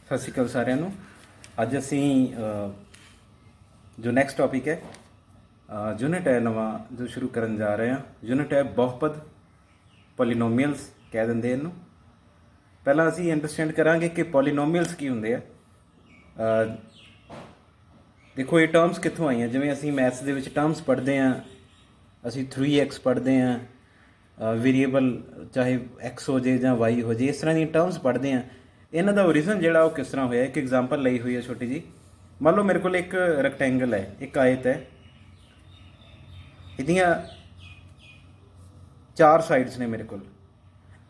ਸਤਿ ਸ਼੍ਰੀ ਅਕਾਲ ਸਾਰਿਆਂ ਨੂੰ। ਅੱਜ ਅਸੀਂ ਜੋ ਨੈਕਸਟ ਟੌਪਿਕ ਹੈ ਯੂਨਿਟ ਹੈ ਨਵਾਂ ਜੋ ਸ਼ੁਰੂ ਕਰਨ ਜਾ ਰਹੇ ਹਾਂ। ਯੂਨਿਟ ਹੈ ਬਹੁਪਦ ਪੋਲੀਨੋਮੀਅਲਸ ਕਹਿ ਦਿੰਦੇ ਇਹਨੂੰ। ਪਹਿਲਾਂ ਅਸੀਂ ਅੰਡਰਸਟੈਂਡ ਕਰਾਂਗੇ ਕਿ ਪੋਲੀਨੋਮੀਅਲਸ ਕੀ ਹੁੰਦੇ ਆ। ਦੇਖੋ ਇਹ ਟਰਮਸ ਕਿੱਥੋਂ ਆਈਆਂ। ਜਿਵੇਂ ਅਸੀਂ ਮੈਥਸ ਦੇ ਵਿੱਚ ਟਰਮਸ ਪੜ੍ਹਦੇ ਹਾਂ, ਅਸੀਂ 3x ਪੜ੍ਹਦੇ ਹਾਂ, ਵੇਰੀਏਬਲ ਚਾਹੇ x ਹੋ ਜਾਏ ਜਾਂ y ਹੋ ਜਾਏ, ਇਸ ਤਰ੍ਹਾਂ ਦੀਆਂ ਟਰਮਸ ਪੜ੍ਹਦੇ ਹਾਂ। ਇਹਨਾਂ ਦਾ ਓਰੀਜਨ ਜਿਹੜਾ ਉਹ ਕਿਸ ਤਰ੍ਹਾਂ ਹੋਇਆ, ਇੱਕ ਐਗਜ਼ਾਮਪਲ ਲਈ ਹੋਈ ਹੈ ਛੋਟੀ ਜੀ। ਮੰਨ ਲਓ ਮੇਰੇ ਕੋਲ ਇੱਕ ਰੈਕਟੈਂਗਲ ਹੈ, ਇੱਕ ਆਇਤ ਹੈ, ਇਹਦੀਆਂ 4 ਸਾਈਡਸ ਨੇ ਮੇਰੇ ਕੋਲ।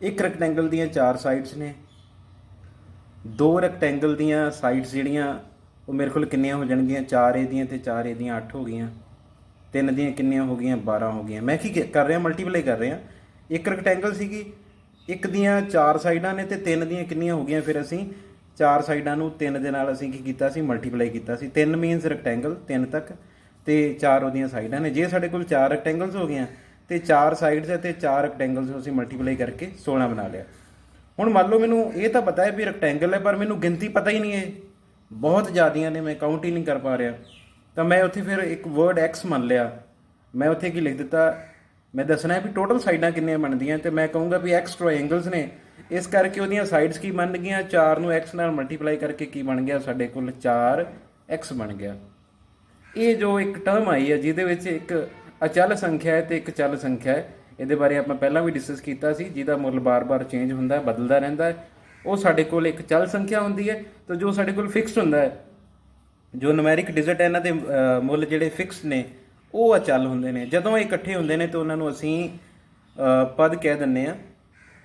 ਇੱਕ ਰੈਕਟੈਂਗਲ ਦੀਆਂ 4 ਸਾਈਡਸ ਨੇ, 2 ਰੈਕਟੈਂਗਲ ਦੀਆਂ ਸਾਈਡਸ ਜਿਹੜੀਆਂ ਉਹ ਮੇਰੇ ਕੋਲ ਕਿੰਨੀਆਂ ਹੋ ਜਾਣਗੀਆਂ, 4 ਇਹਦੀਆਂ ਅਤੇ 4 ਇਹਦੀਆਂ 8 ਹੋ ਗਈਆਂ। 3 ਦੀਆਂ ਕਿੰਨੀਆਂ ਹੋ ਗਈਆਂ, 12 ਹੋ ਗਈਆਂ। ਮੈਂ ਕੀ ਕਰ ਰਿਹਾ, ਮਲਟੀਪਲਾਈ ਕਰ ਰਿਹਾ। ਇੱਕ ਰੈਕਟੈਂਗਲ ਸੀਗੀ, ਇੱਕ ਦੀਆਂ 4 ਸਾਈਡਾਂ ਨੇ ਅਤੇ 3 ਦੀਆਂ ਕਿੰਨੀਆਂ ਹੋ ਗਈਆਂ। ਫਿਰ ਅਸੀਂ 4 ਸਾਈਡਾਂ ਨੂੰ 3 ਦੇ ਨਾਲ ਅਸੀਂ ਕੀ ਕੀਤਾ ਸੀ, ਮਲਟੀਪਲਾਈ ਕੀਤਾ ਸੀ। 3 ਮੀਨਸ ਰੈਕਟੈਂਗਲ 3 ਤੱਕ, ਅਤੇ 4 ਉਹਦੀਆਂ ਸਾਈਡਾਂ ਨੇ। ਜੇ ਸਾਡੇ ਕੋਲ 4 ਰੈਕਟੈਂਗਲਸ ਹੋ ਗਈਆਂ ਅਤੇ 4 ਸਾਈਡਸ ਅਤੇ 4 ਰੈਕਟੈਂਗਲਸ ਨੂੰ ਅਸੀਂ ਮਲਟੀਪਲਾਈ ਕਰਕੇ 16 ਬਣਾ ਲਿਆ। ਹੁਣ ਮੰਨ ਲਓ ਮੈਨੂੰ ਇਹ ਤਾਂ ਪਤਾ ਹੈ ਵੀ ਰੈਕਟੈਂਗਲ ਹੈ, ਪਰ ਮੈਨੂੰ ਗਿਣਤੀ ਪਤਾ ਹੀ ਨਹੀਂ ਹੈ, ਬਹੁਤ ਜ਼ਿਆਦੀਆਂ ਨੇ, ਮੈਂ ਕਾਊਂਟ ਹੀ ਨਹੀਂ ਕਰ ਪਾ ਰਿਹਾ। ਤਾਂ ਮੈਂ ਉੱਥੇ ਫਿਰ ਇੱਕ ਵਰਡ ਐਕਸ ਮੰਨ ਲਿਆ। ਮੈਂ ਉੱਥੇ ਕੀ ਲਿਖ ਦਿੱਤਾ, ਮੈਂ ਦੱਸਣਾ ਹੈ ਵੀ ਟੋਟਲ ਸਾਈਡਾਂ ਕਿੰਨੀਆਂ ਬਣਦੀਆਂ, ਅਤੇ ਮੈਂ ਕਹੂੰਗਾ ਵੀ ਐਕਸ ਟ੍ਰਾਇੰਗਲਸ ਨੇ, ਇਸ ਕਰਕੇ ਉਹਦੀਆਂ ਸਾਈਡਸ ਕੀ ਬਣ ਗਈਆਂ, 4 ਨੂੰ ਐਕਸ ਨਾਲ ਮਲਟੀਪਲਾਈ ਕਰਕੇ ਕੀ ਬਣ ਗਿਆ, ਸਾਡੇ ਕੋਲ 4x ਬਣ ਗਿਆ। ਇਹ ਜੋ ਇੱਕ ਟਰਮ ਆਈ ਹੈ ਜਿਹਦੇ ਵਿੱਚ ਇੱਕ ਅਚਲ ਸੰਖਿਆ ਹੈ ਅਤੇ ਇੱਕ ਚੱਲ ਸੰਖਿਆ ਹੈ, ਇਹਦੇ ਬਾਰੇ ਆਪਾਂ ਪਹਿਲਾਂ ਵੀ ਡਿਸਕਸ ਕੀਤਾ ਸੀ। ਜਿਹਦਾ ਮੁੱਲ ਬਾਰ-ਬਾਰ ਚੇਂਜ ਹੁੰਦਾ, ਬਦਲਦਾ ਰਹਿੰਦਾ ਹੈ, ਉਹ ਸਾਡੇ ਕੋਲ ਇੱਕ ਚੱਲ ਸੰਖਿਆ ਹੁੰਦੀ ਹੈ। ਤਾਂ ਜੋ ਸਾਡੇ ਕੋਲ ਫਿਕਸਡ ਹੁੰਦਾ ਹੈ, ਜੋ ਨੁਮੈਰਿਕ ਡਿਜਿਟ ਹੈ, ਇਹਨਾਂ ਦੇ ਮੁੱਲ ਜਿਹੜੇ ਫਿਕਸਡ ਨੇ ਉਹ ਅਚਲ ਹੁੰਦੇ ਨੇ। ਜਦੋਂ ਇਹ ਇਕੱਠੇ ਹੁੰਦੇ ਨੇ ਤਾਂ ਉਹਨਾਂ ਨੂੰ ਅਸੀਂ ਪਦ ਕਹਿ ਦਿੰਦੇ ਹਾਂ।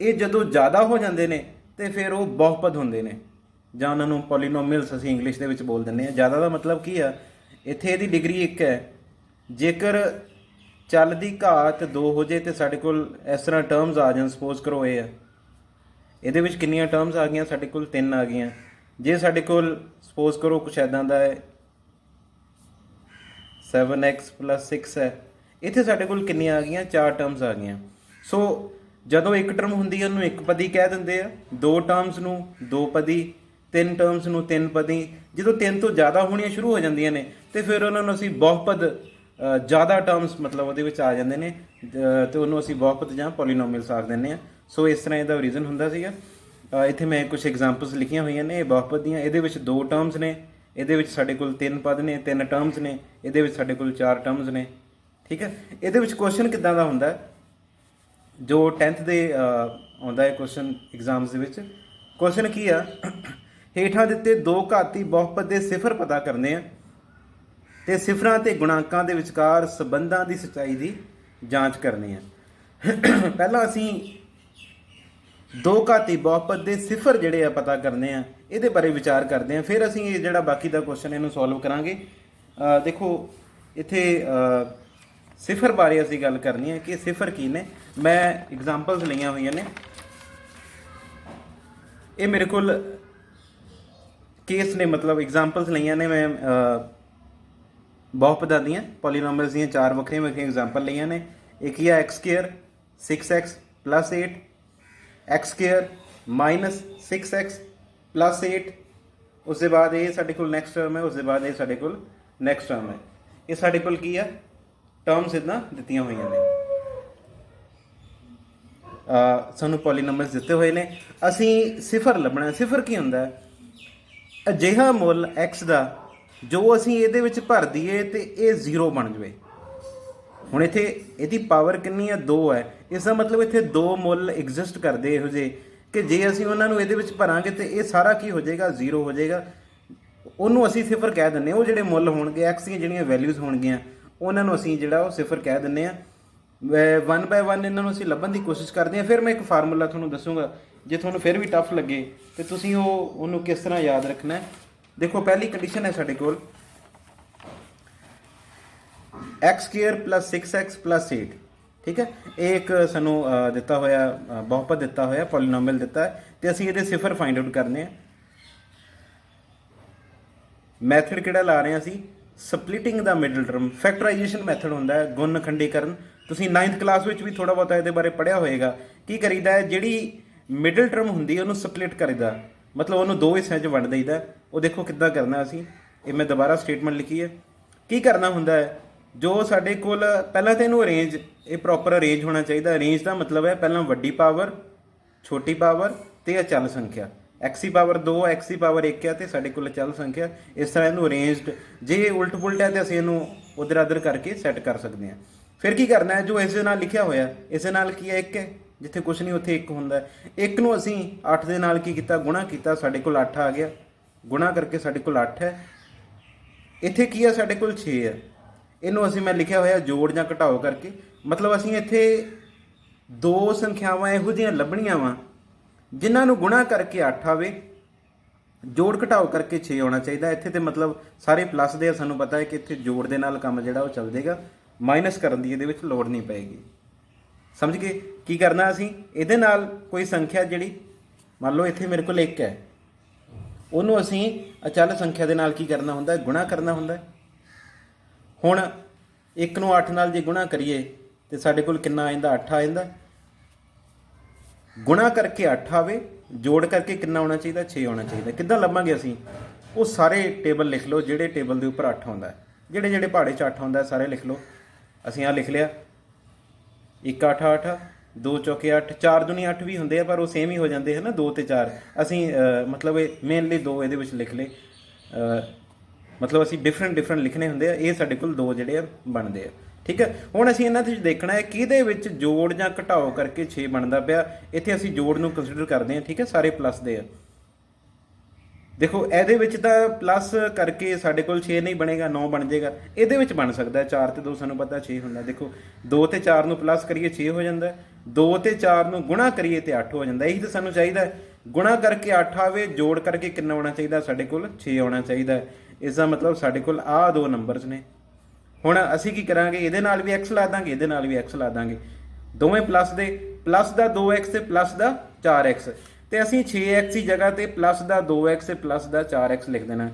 ਇਹ ਜਦੋਂ ਜ਼ਿਆਦਾ ਹੋ ਜਾਂਦੇ ਨੇ ਅਤੇ ਫਿਰ ਉਹ ਬਹੁਪਦ ਹੁੰਦੇ ਨੇ, ਜਾਂ ਉਹਨਾਂ ਨੂੰ ਪੋਲੀਨੋਮੀਅਲਸ ਅਸੀਂ ਇੰਗਲਿਸ਼ ਦੇ ਵਿੱਚ ਬੋਲ ਦਿੰਦੇ ਹਾਂ। ਜ਼ਿਆਦਾ ਦਾ ਮਤਲਬ ਕੀ ਆ, ਇੱਥੇ ਇਹਦੀ ਡਿਗਰੀ 1 ਹੈ। ਜੇਕਰ ਚੱਲ ਦੀ ਘਾਤ 2 ਹੋ ਜਾਏ ਅਤੇ ਸਾਡੇ ਕੋਲ ਇਸ ਤਰ੍ਹਾਂ ਟਰਮਸ ਆ ਜਾਣ, ਸਪੋਜ਼ ਕਰੋ ਇਹ ਆ, ਇਹਦੇ ਵਿੱਚ ਕਿੰਨੀਆਂ ਟਰਮਸ ਆ ਗਈਆਂ, ਸਾਡੇ ਕੋਲ 3 ਆ ਗਈਆਂ। ਜੇ ਸਾਡੇ ਕੋਲ ਸਪੋਜ਼ ਕਰੋ ਕੁਛ ਇੱਦਾਂ ਦਾ ਹੈ 7x + 6 ਹੈ, ਇੱਥੇ ਸਾਡੇ ਕੋਲ ਕਿੰਨੀਆਂ ਆ ਗਈਆਂ, 4 ਟਰਮਸ ਆ ਗਈਆਂ। ਸੋ ਜਦੋਂ ਇੱਕ ਟਰਮ ਹੁੰਦੀ ਹੈ ਉਹਨੂੰ ਇੱਕ ਪਦੀ ਕਹਿ ਦਿੰਦੇ ਆ, 2 ਟਰਮਸ ਨੂੰ 2 ਪਦੀ, 3 ਟਰਮਸ ਨੂੰ 3 ਪਦੀ। ਜਦੋਂ 3 ਤੋਂ ਜ਼ਿਆਦਾ ਹੋਣੀਆਂ ਸ਼ੁਰੂ ਹੋ ਜਾਂਦੀਆਂ ਨੇ ਅਤੇ ਫਿਰ ਉਹਨਾਂ ਨੂੰ ਅਸੀਂ ਬਹੁਪਦ, ਜ਼ਿਆਦਾ ਟਰਮਸ ਮਤਲਬ ਉਹਦੇ ਵਿੱਚ ਆ ਜਾਂਦੇ ਨੇ, ਅਤੇ ਉਹਨੂੰ ਅਸੀਂ ਬਹੁਪਦ ਜਾਂ ਪੋਲੀਨੋਮੀਅਲਸ ਆਖ ਦਿੰਦੇ ਹਾਂ। ਸੋ ਇਸ ਤਰ੍ਹਾਂ ਇਹਦਾ ਰੀਜ਼ਨ ਹੁੰਦਾ ਸੀਗਾ। ਇੱਥੇ ਮੈਂ ਕੁਛ ਐਗਜ਼ਾਮਪਲਸ ਲਿਖੀਆਂ ਹੋਈਆਂ ਨੇ ਬਹੁਪਦ ਦੀਆਂ। ਇਹਦੇ ਵਿੱਚ 2 ਟਰਮਸ ਨੇ, ਇਹਦੇ ਵਿੱਚ ਸਾਡੇ ਕੋਲ 3 ਪਦ ਨੇ, 3 ਟਰਮਸ ਨੇ, ਇਹਦੇ ਵਿੱਚ ਸਾਡੇ ਕੋਲ 4 ਟਰਮਸ ਨੇ। ਠੀਕ ਹੈ। ਇਹਦੇ ਵਿੱਚ ਕੁਐਸਚਨ ਕਿੱਦਾਂ ਦਾ ਹੁੰਦਾ, ਜੋ 10th ਦੇ ਆਉਂਦਾ ਹੈ ਕੁਐਸਚਨ ਐਗਜ਼ਾਮਸ ਦੇ ਵਿੱਚ। ਕੁਐਸਚਨ ਕੀ ਆ, ਹੇਠਾਂ ਦਿੱਤੇ 2 ਘਾਤੀ ਬਹੁਪਦ ਦੇ ਸਿਫਰ ਪਤਾ ਕਰਨੇ ਆ ਅਤੇ ਸਿਫਰਾਂ ਅਤੇ ਗੁਣਾਂਕਾਂ ਦੇ ਵਿਚਕਾਰ ਸੰਬੰਧਾਂ ਦੀ ਸੱਚਾਈ ਦੀ ਜਾਂਚ ਕਰਨੀ ਆ। ਪਹਿਲਾਂ ਅਸੀਂ 2 ਘਾਤੀ ਬਹੁਪਦ ਦੇ ਸਿਫਰ ਜਿਹੜੇ ਆ ਪਤਾ ਕਰਨੇ ਆ, ਇਹਦੇ ਬਾਰੇ ਵਿਚਾਰ ਕਰਦੇ ਹਾਂ। ਫਿਰ ਅਸੀਂ ਇਹ ਜਿਹੜਾ ਬਾਕੀ ਦਾ ਕੁਐਸਚਨ ਇਹਨੂੰ ਸੋਲਵ ਕਰਾਂਗੇ। ਦੇਖੋ ਇੱਥੇ ਸਿਫਰ ਬਾਰੇ ਅਸੀਂ ਗੱਲ ਕਰਨੀ ਹੈ ਕਿ ਸਿਫਰ ਕੀ ਨੇ। ਮੈਂ ਐਗਜ਼ਾਮਪਲਸ ਲਈਆਂ ਹੋਈਆਂ ਨੇ, ਇਹ ਮੇਰੇ ਕੋਲ ਕੇਸ ਨੇ, ਮਤਲਬ ਐਗਜ਼ਾਮਪਲਸ ਲਈਆਂ ਨੇ ਮੈਂ ਬਹੁਪਦਾਂ ਦੀਆਂ, ਪੋਲੀਨੋਮੀਅਲਸ ਦੀਆਂ 4 ਵੱਖਰੀਆਂ ਵੱਖਰੀਆਂ ਐਗਜ਼ਾਮਪਲ ਲਈਆਂ ਨੇ। ਇੱਕ ਹੀ ਆ x² 6x + 8, x² - 6x + 8। ਉਸ ਦੇ ਬਾਅਦ ਇਹ ਸਾਡੇ ਕੋਲ ਨੈਕਸਟ ਟਰਮ ਹੈ, ਉਸ ਦੇ ਬਾਅਦ ਇਹ ਸਾਡੇ ਕੋਲ ਨੈਕਸਟ ਟਰਮ ਹੈ। ਇਹ ਸਾਡੇ ਕੋਲ ਕੀ ਆ, ਟਰਮਸ ਇੱਦਾਂ ਦਿੱਤੀਆਂ ਹੋਈਆਂ ਨੇ, ਸਾਨੂੰ ਪੋਲੀਨੋਮੀਅਲਸ ਦਿੱਤੇ ਹੋਏ ਨੇ। ਅਸੀਂ ਸਿਫਰ ਲੱਭਣਾ। ਸਿਫਰ ਕੀ ਹੁੰਦਾ, ਅਜਿਹਾ ਮੁੱਲ x ਦਾ ਜੋ ਅਸੀਂ ਇਹਦੇ ਵਿੱਚ ਭਰ ਦਈਏ ਅਤੇ ਇਹ 0 ਬਣ ਜਾਵੇ। ਹੁਣ ਇੱਥੇ ਇਹਦੀ ਪਾਵਰ ਕਿੰਨੀ ਹੈ, 2 ਹੈ। ਇਸ ਦਾ ਮਤਲਬ ਇੱਥੇ 2 ਮੁੱਲ ਐਗਜ਼ਿਸਟ ਕਰਦੇ ਇਹੋ ਜਿਹੇ ਕਿ ਜੇ ਅਸੀਂ ਉਹਨਾਂ ਨੂੰ ਇਹਦੇ ਵਿੱਚ ਭਰਾਂਗੇ ਤਾਂ ਇਹ ਸਾਰਾ ਕੀ ਹੋ ਜਾਏਗਾ, 0 ਹੋ ਜਾਏਗਾ। ਉਹਨੂੰ ਅਸੀਂ ਸਿਫਰ ਕਹਿ ਦਿੰਦੇ ਹਾਂ। ਉਹ ਜਿਹੜੇ ਮੁੱਲ ਹੋਣਗੇ, ਐਕਸ ਦੀਆਂ ਜਿਹੜੀਆਂ ਵੈਲਿਊਜ਼ ਹੋਣਗੀਆਂ, ਉਹਨਾਂ ਨੂੰ ਅਸੀਂ ਜਿਹੜਾ ਉਹ ਸਿਫਰ ਕਹਿ ਦਿੰਦੇ ਹਾਂ। 1 ਬਾਏ 1 ਇਹਨਾਂ ਨੂੰ ਅਸੀਂ ਲੱਭਣ ਦੀ ਕੋਸ਼ਿਸ਼ ਕਰਦੇ ਹਾਂ। ਫਿਰ ਮੈਂ ਇੱਕ ਫਾਰਮੂਲਾ ਤੁਹਾਨੂੰ ਦੱਸੂਗਾ, ਜੇ ਤੁਹਾਨੂੰ ਫਿਰ ਵੀ ਟਫ ਲੱਗੇ ਤਾਂ ਤੁਸੀਂ ਉਹਨੂੰ ਕਿਸ ਤਰ੍ਹਾਂ ਯਾਦ ਰੱਖਣਾ ਹੈ। ਦੇਖੋ ਪਹਿਲੀ ਕੰਡੀਸ਼ਨ ਹੈ ਸਾਡੇ ਕੋਲ x² + 6x + 8। ਠੀਕ ਹੈ। ਇਹ ਇੱਕ ਸਾਨੂੰ ਦਿੱਤਾ ਹੋਇਆ ਬਹੁਪਦ ਦਿੱਤਾ ਹੋਇਆ, ਪੋਲੀਨੋਮੀਅਲ ਦਿੱਤਾ ਹੈ, ਅਤੇ ਅਸੀਂ ਇਹਦੇ ਸਿਫਰ ਫਾਈਂਡ ਆਊਟ ਕਰਨੇ ਆ। ਮੈਥਡ ਕਿਹੜਾ ਲਾ ਰਹੇ ਹਾਂ ਅਸੀਂ, ਸਪਲਿਟਿੰਗ ਦਾ ਮਿਡਲ ਟਰਮ। ਫੈਕਟਰਾਈਜੇਸ਼ਨ ਮੈਥਡ ਹੁੰਦਾ ਹੈ, ਗੁਣ ਖੰਡੀਕਰਨ। ਤੁਸੀਂ 9th ਕਲਾਸ ਵਿੱਚ ਵੀ ਥੋੜ੍ਹਾ ਬਹੁਤਾ ਇਹਦੇ ਬਾਰੇ ਪੜ੍ਹਿਆ ਹੋਏਗਾ। ਕੀ ਕਰੀਦਾ ਹੈ, ਜਿਹੜੀ ਮਿਡਲ ਟਰਮ ਹੁੰਦੀ ਹੈ ਉਹਨੂੰ ਸਪਲਿਟ ਕਰੀਦਾ। ਮਤਲਬ ਉਹਨੂੰ ਦੋ ਹਿੱਸਿਆਂ 'ਚ ਵੰਡ ਦਈਦਾ। ਉਹ ਦੇਖੋ ਕਿੱਦਾਂ ਕਰਨਾ ਅਸੀਂ, ਇਹ ਮੈਂ ਦੁਬਾਰਾ ਸਟੇਟਮੈਂਟ ਲਿਖੀ ਹੈ। ਕੀ ਕਰਨਾ ਹੁੰਦਾ ਹੈ, ਜੋ ਸਾਡੇ ਕੋਲ ਪਹਿਲਾਂ ਤਾਂ ਇਹਨੂੰ ਅਰੇਂਜ, ਇਹ ਪ੍ਰੋਪਰ ਅਰੇਂਜ ਹੋਣਾ ਚਾਹੀਦਾ। ਅਰੇਂਜ ਦਾ ਮਤਲਬ ਹੈ ਪਹਿਲਾਂ ਵੱਡੀ ਪਾਵਰ, ਛੋਟੀ ਪਾਵਰ ਤੇ ਅਚਲ ਸੰਖਿਆ। x ਦੀ ਪਾਵਰ 2, x ਦੀ ਪਾਵਰ 1 ਹੈ ਤੇ ਸਾਡੇ ਕੋਲ ਅਚਲ ਸੰਖਿਆ। ਇਸ ਤਰ੍ਹਾਂ ਇਹਨੂੰ ਅਰੇਂਜਡ, ਜੇ ਉਲਟ ਪੁਲਟ ਹੈ ਤੇ ਅਸੀਂ ਇਹਨੂੰ ਉਧਰ ਅਦਰ ਕਰਕੇ ਸੈੱਟ ਕਰ ਸਕਦੇ ਹਾਂ। ਫਿਰ ਕੀ ਕਰਨਾ ਹੈ, ਜੋ ਇਸ ਦੇ ਨਾਲ ਲਿਖਿਆ ਹੋਇਆ ਇਸ ਦੇ ਨਾਲ ਕੀ ਹੈ, 1 ਹੈ, ਜਿੱਥੇ ਕੁਝ ਨਹੀਂ ਉੱਥੇ 1 ਹੁੰਦਾ। 1 ਨੂੰ ਅਸੀਂ 8 ਦੇ ਨਾਲ ਕੀ ਕੀਤਾ, ਗੁਣਾ ਕੀਤਾ, ਸਾਡੇ ਕੋਲ 8 ਆ ਗਿਆ। ਗੁਣਾ ਕਰਕੇ ਸਾਡੇ ਕੋਲ 8 ਹੈ। ਇੱਥੇ ਕੀ ਹੈ, ਸਾਡੇ ਕੋਲ 6 ਹੈ। ਇਹਨੂੰ ਅਸੀਂ ਮੈਂ ਲਿਖਿਆ ਹੋਇਆ ਜੋੜ ਜਾਂ ਘਟਾਓ ਕਰਕੇ, ਮਤਲਬ ਅਸੀਂ ਇੱਥੇ ਦੋ ਸੰਖਿਆਵਾਂ ਇਹੋ ਜਿਹੀਆਂ ਲੱਭਣੀਆਂ ਵਾ ਜਿਨ੍ਹਾਂ ਨੂੰ ਗੁਣਾ ਕਰਕੇ 8 ਆਵੇ, ਜੋੜ ਘਟਾਓ ਕਰਕੇ 6 ਆਉਣਾ ਚਾਹੀਦਾ। ਇੱਥੇ ਤੇ ਮਤਲਬ ਸਾਰੇ ਪਲੱਸ ਦੇ ਆ, ਸਾਨੂੰ ਪਤਾ ਹੈ ਕਿ ਇੱਥੇ ਜੋੜ ਦੇ ਨਾਲ ਕੰਮ ਜਿਹੜਾ ਉਹ ਚੱਲ ਜਾਏਗਾ, ਮਾਈਨਸ ਕਰਨ ਦੀ ਇਹਦੇ ਵਿੱਚ ਲੋੜ ਨਹੀਂ ਪਏਗੀ। ਸਮਝ ਗਏ? ਕੀ ਕਰਨਾ ਅਸੀਂ, ਇਹਦੇ ਨਾਲ ਕੋਈ ਸੰਖਿਆ ਜਿਹੜੀ ਮੰਨ ਲਓ ਇੱਥੇ ਮੇਰੇ ਕੋਲ 1 ਹੈ, ਉਹਨੂੰ ਅਸੀਂ ਅਚਲ ਸੰਖਿਆ ਦੇ ਨਾਲ ਕੀ ਕਰਨਾ ਹੁੰਦਾ, ਗੁਣਾ ਕਰਨਾ ਹੁੰਦਾ। ਹੁਣ 1 ਨੂੰ 8 ਨਾਲ ਜੇ ਗੁਣਾ ਕਰੀਏ ਤੇ ਸਾਡੇ ਕੋਲ ਕਿੰਨਾ ਆ ਜਾਂਦਾ, 8 ਆ ਜਾਂਦਾ। ਗੁਣਾ ਕਰਕੇ 8 ਆਵੇ, ਜੋੜ ਕਰਕੇ ਕਿੰਨਾ ਆਉਣਾ ਚਾਹੀਦਾ, 6 ਆਉਣਾ ਚਾਹੀਦਾ। ਕਿੱਦਾਂ ਲੱਭਾਂਗੇ ਅਸੀਂ, ਉਹ ਸਾਰੇ ਟੇਬਲ ਲਿਖ ਲਓ ਜਿਹੜੇ ਟੇਬਲ ਦੇ ਉੱਪਰ 8 ਆਉਂਦਾ, ਜਿਹੜੇ ਜਿਹੜੇ ਪਹਾੜੇ 'ਚ 8 ਆਉਂਦਾ ਸਾਰੇ ਲਿਖ ਲਓ। ਅਸੀਂ ਆਹ ਲਿਖ ਲਿਆ, 1 8 8, 2 ਚੌਕੇ 8, 4 ਦੁਨੀ 8 ਵੀ ਹੁੰਦੇ ਆ ਪਰ ਉਹ ਸੇਮ ਹੀ ਹੋ ਜਾਂਦੇ ਹੈ ਨਾ, 2 ਤੇ 4। ਅਸੀਂ ਮਤਲਬ ਇਹ ਮੇਨਲੀ 2 ਇਹਦੇ ਵਿੱਚ ਲਿਖ ਲਏ, ਮਤਲਬ ਅਸੀਂ ਡਿਫਰੈਂਟ ਲਿਖਣੇ ਹੁੰਦੇ ਆ। ਇਹ ਸਾਡੇ ਕੋਲ 2 ਜਿਹੜੇ ਆ ਬਣਦੇ ਆ। ਠੀਕ ਹੈ, ਹੁਣ ਅਸੀਂ ਇਹਨਾਂ 'ਤੇ ਦੇਖਣਾ ਹੈ ਕਿਹਦੇ ਵਿੱਚ ਜੋੜ ਜਾਂ ਘਟਾਓ ਕਰਕੇ 6 ਬਣਦਾ ਪਿਆ। ਇੱਥੇ ਅਸੀਂ ਜੋੜ ਨੂੰ ਕੰਸੀਡਰ ਕਰਦੇ ਹਾਂ। ਠੀਕ ਹੈ, ਸਾਰੇ ਪਲੱਸ ਦੇ ਆ। ਦੇਖੋ ਇਹਦੇ ਵਿੱਚ ਤਾਂ ਪਲੱਸ ਕਰਕੇ ਸਾਡੇ ਕੋਲ 6 ਨਹੀਂ ਬਣੇਗਾ, 9 ਬਣ ਜਾਏਗਾ। ਇਹਦੇ ਵਿੱਚ ਬਣ ਸਕਦਾ 4 ਤੇ 2 ਸਾਨੂੰ ਪਤਾ 6 ਹੁੰਦਾ। ਦੇਖੋ 2 ਤੇ 4 ਨੂੰ ਪਲੱਸ ਕਰੀਏ 6 ਹੋ ਜਾਂਦਾ, 2 ਤੇ 4 ਨੂੰ ਗੁਣਾ ਕਰੀਏ ਤੇ 8 ਹੋ ਜਾਂਦਾ। ਇਹੀ ਤਾਂ ਸਾਨੂੰ ਚਾਹੀਦਾ ਹੈ, ਗੁਣਾ ਕਰਕੇ 8 ਆਵੇ, ਜੋੜ ਕਰਕੇ ਕਿੰਨਾ ਆਉਣਾ ਚਾਹੀਦਾ, ਸਾਡੇ ਕੋਲ 6 ਆਉਣਾ ਚਾਹੀਦਾ। ਇਸ ਦਾ ਮਤਲਬ ਸਾਡੇ ਕੋਲ ਆਹ 2 ਨੰਬਰਸ ਨੇ। ਹੁਣ ਅਸੀਂ ਕੀ ਕਰਾਂਗੇ, ਇਹਦੇ ਨਾਲ ਵੀ x ਲਾ ਦਾਂਗੇ, ਇਹਦੇ ਨਾਲ ਵੀ x ਲਾ ਦਾਂਗੇ। ਦੋਵੇਂ ਪਲੱਸ ਦੇ, ਪਲੱਸ ਦਾ 2x ਤੇ ਪਲੱਸ ਦਾ 4x, ਤੇ ਅਸੀਂ 6x ਦੀ ਜਗ੍ਹਾ ਤੇ ਪਲੱਸ ਦਾ 2x ਤੇ ਪਲੱਸ ਦਾ 4x ਲਿਖ ਦੇਣਾ।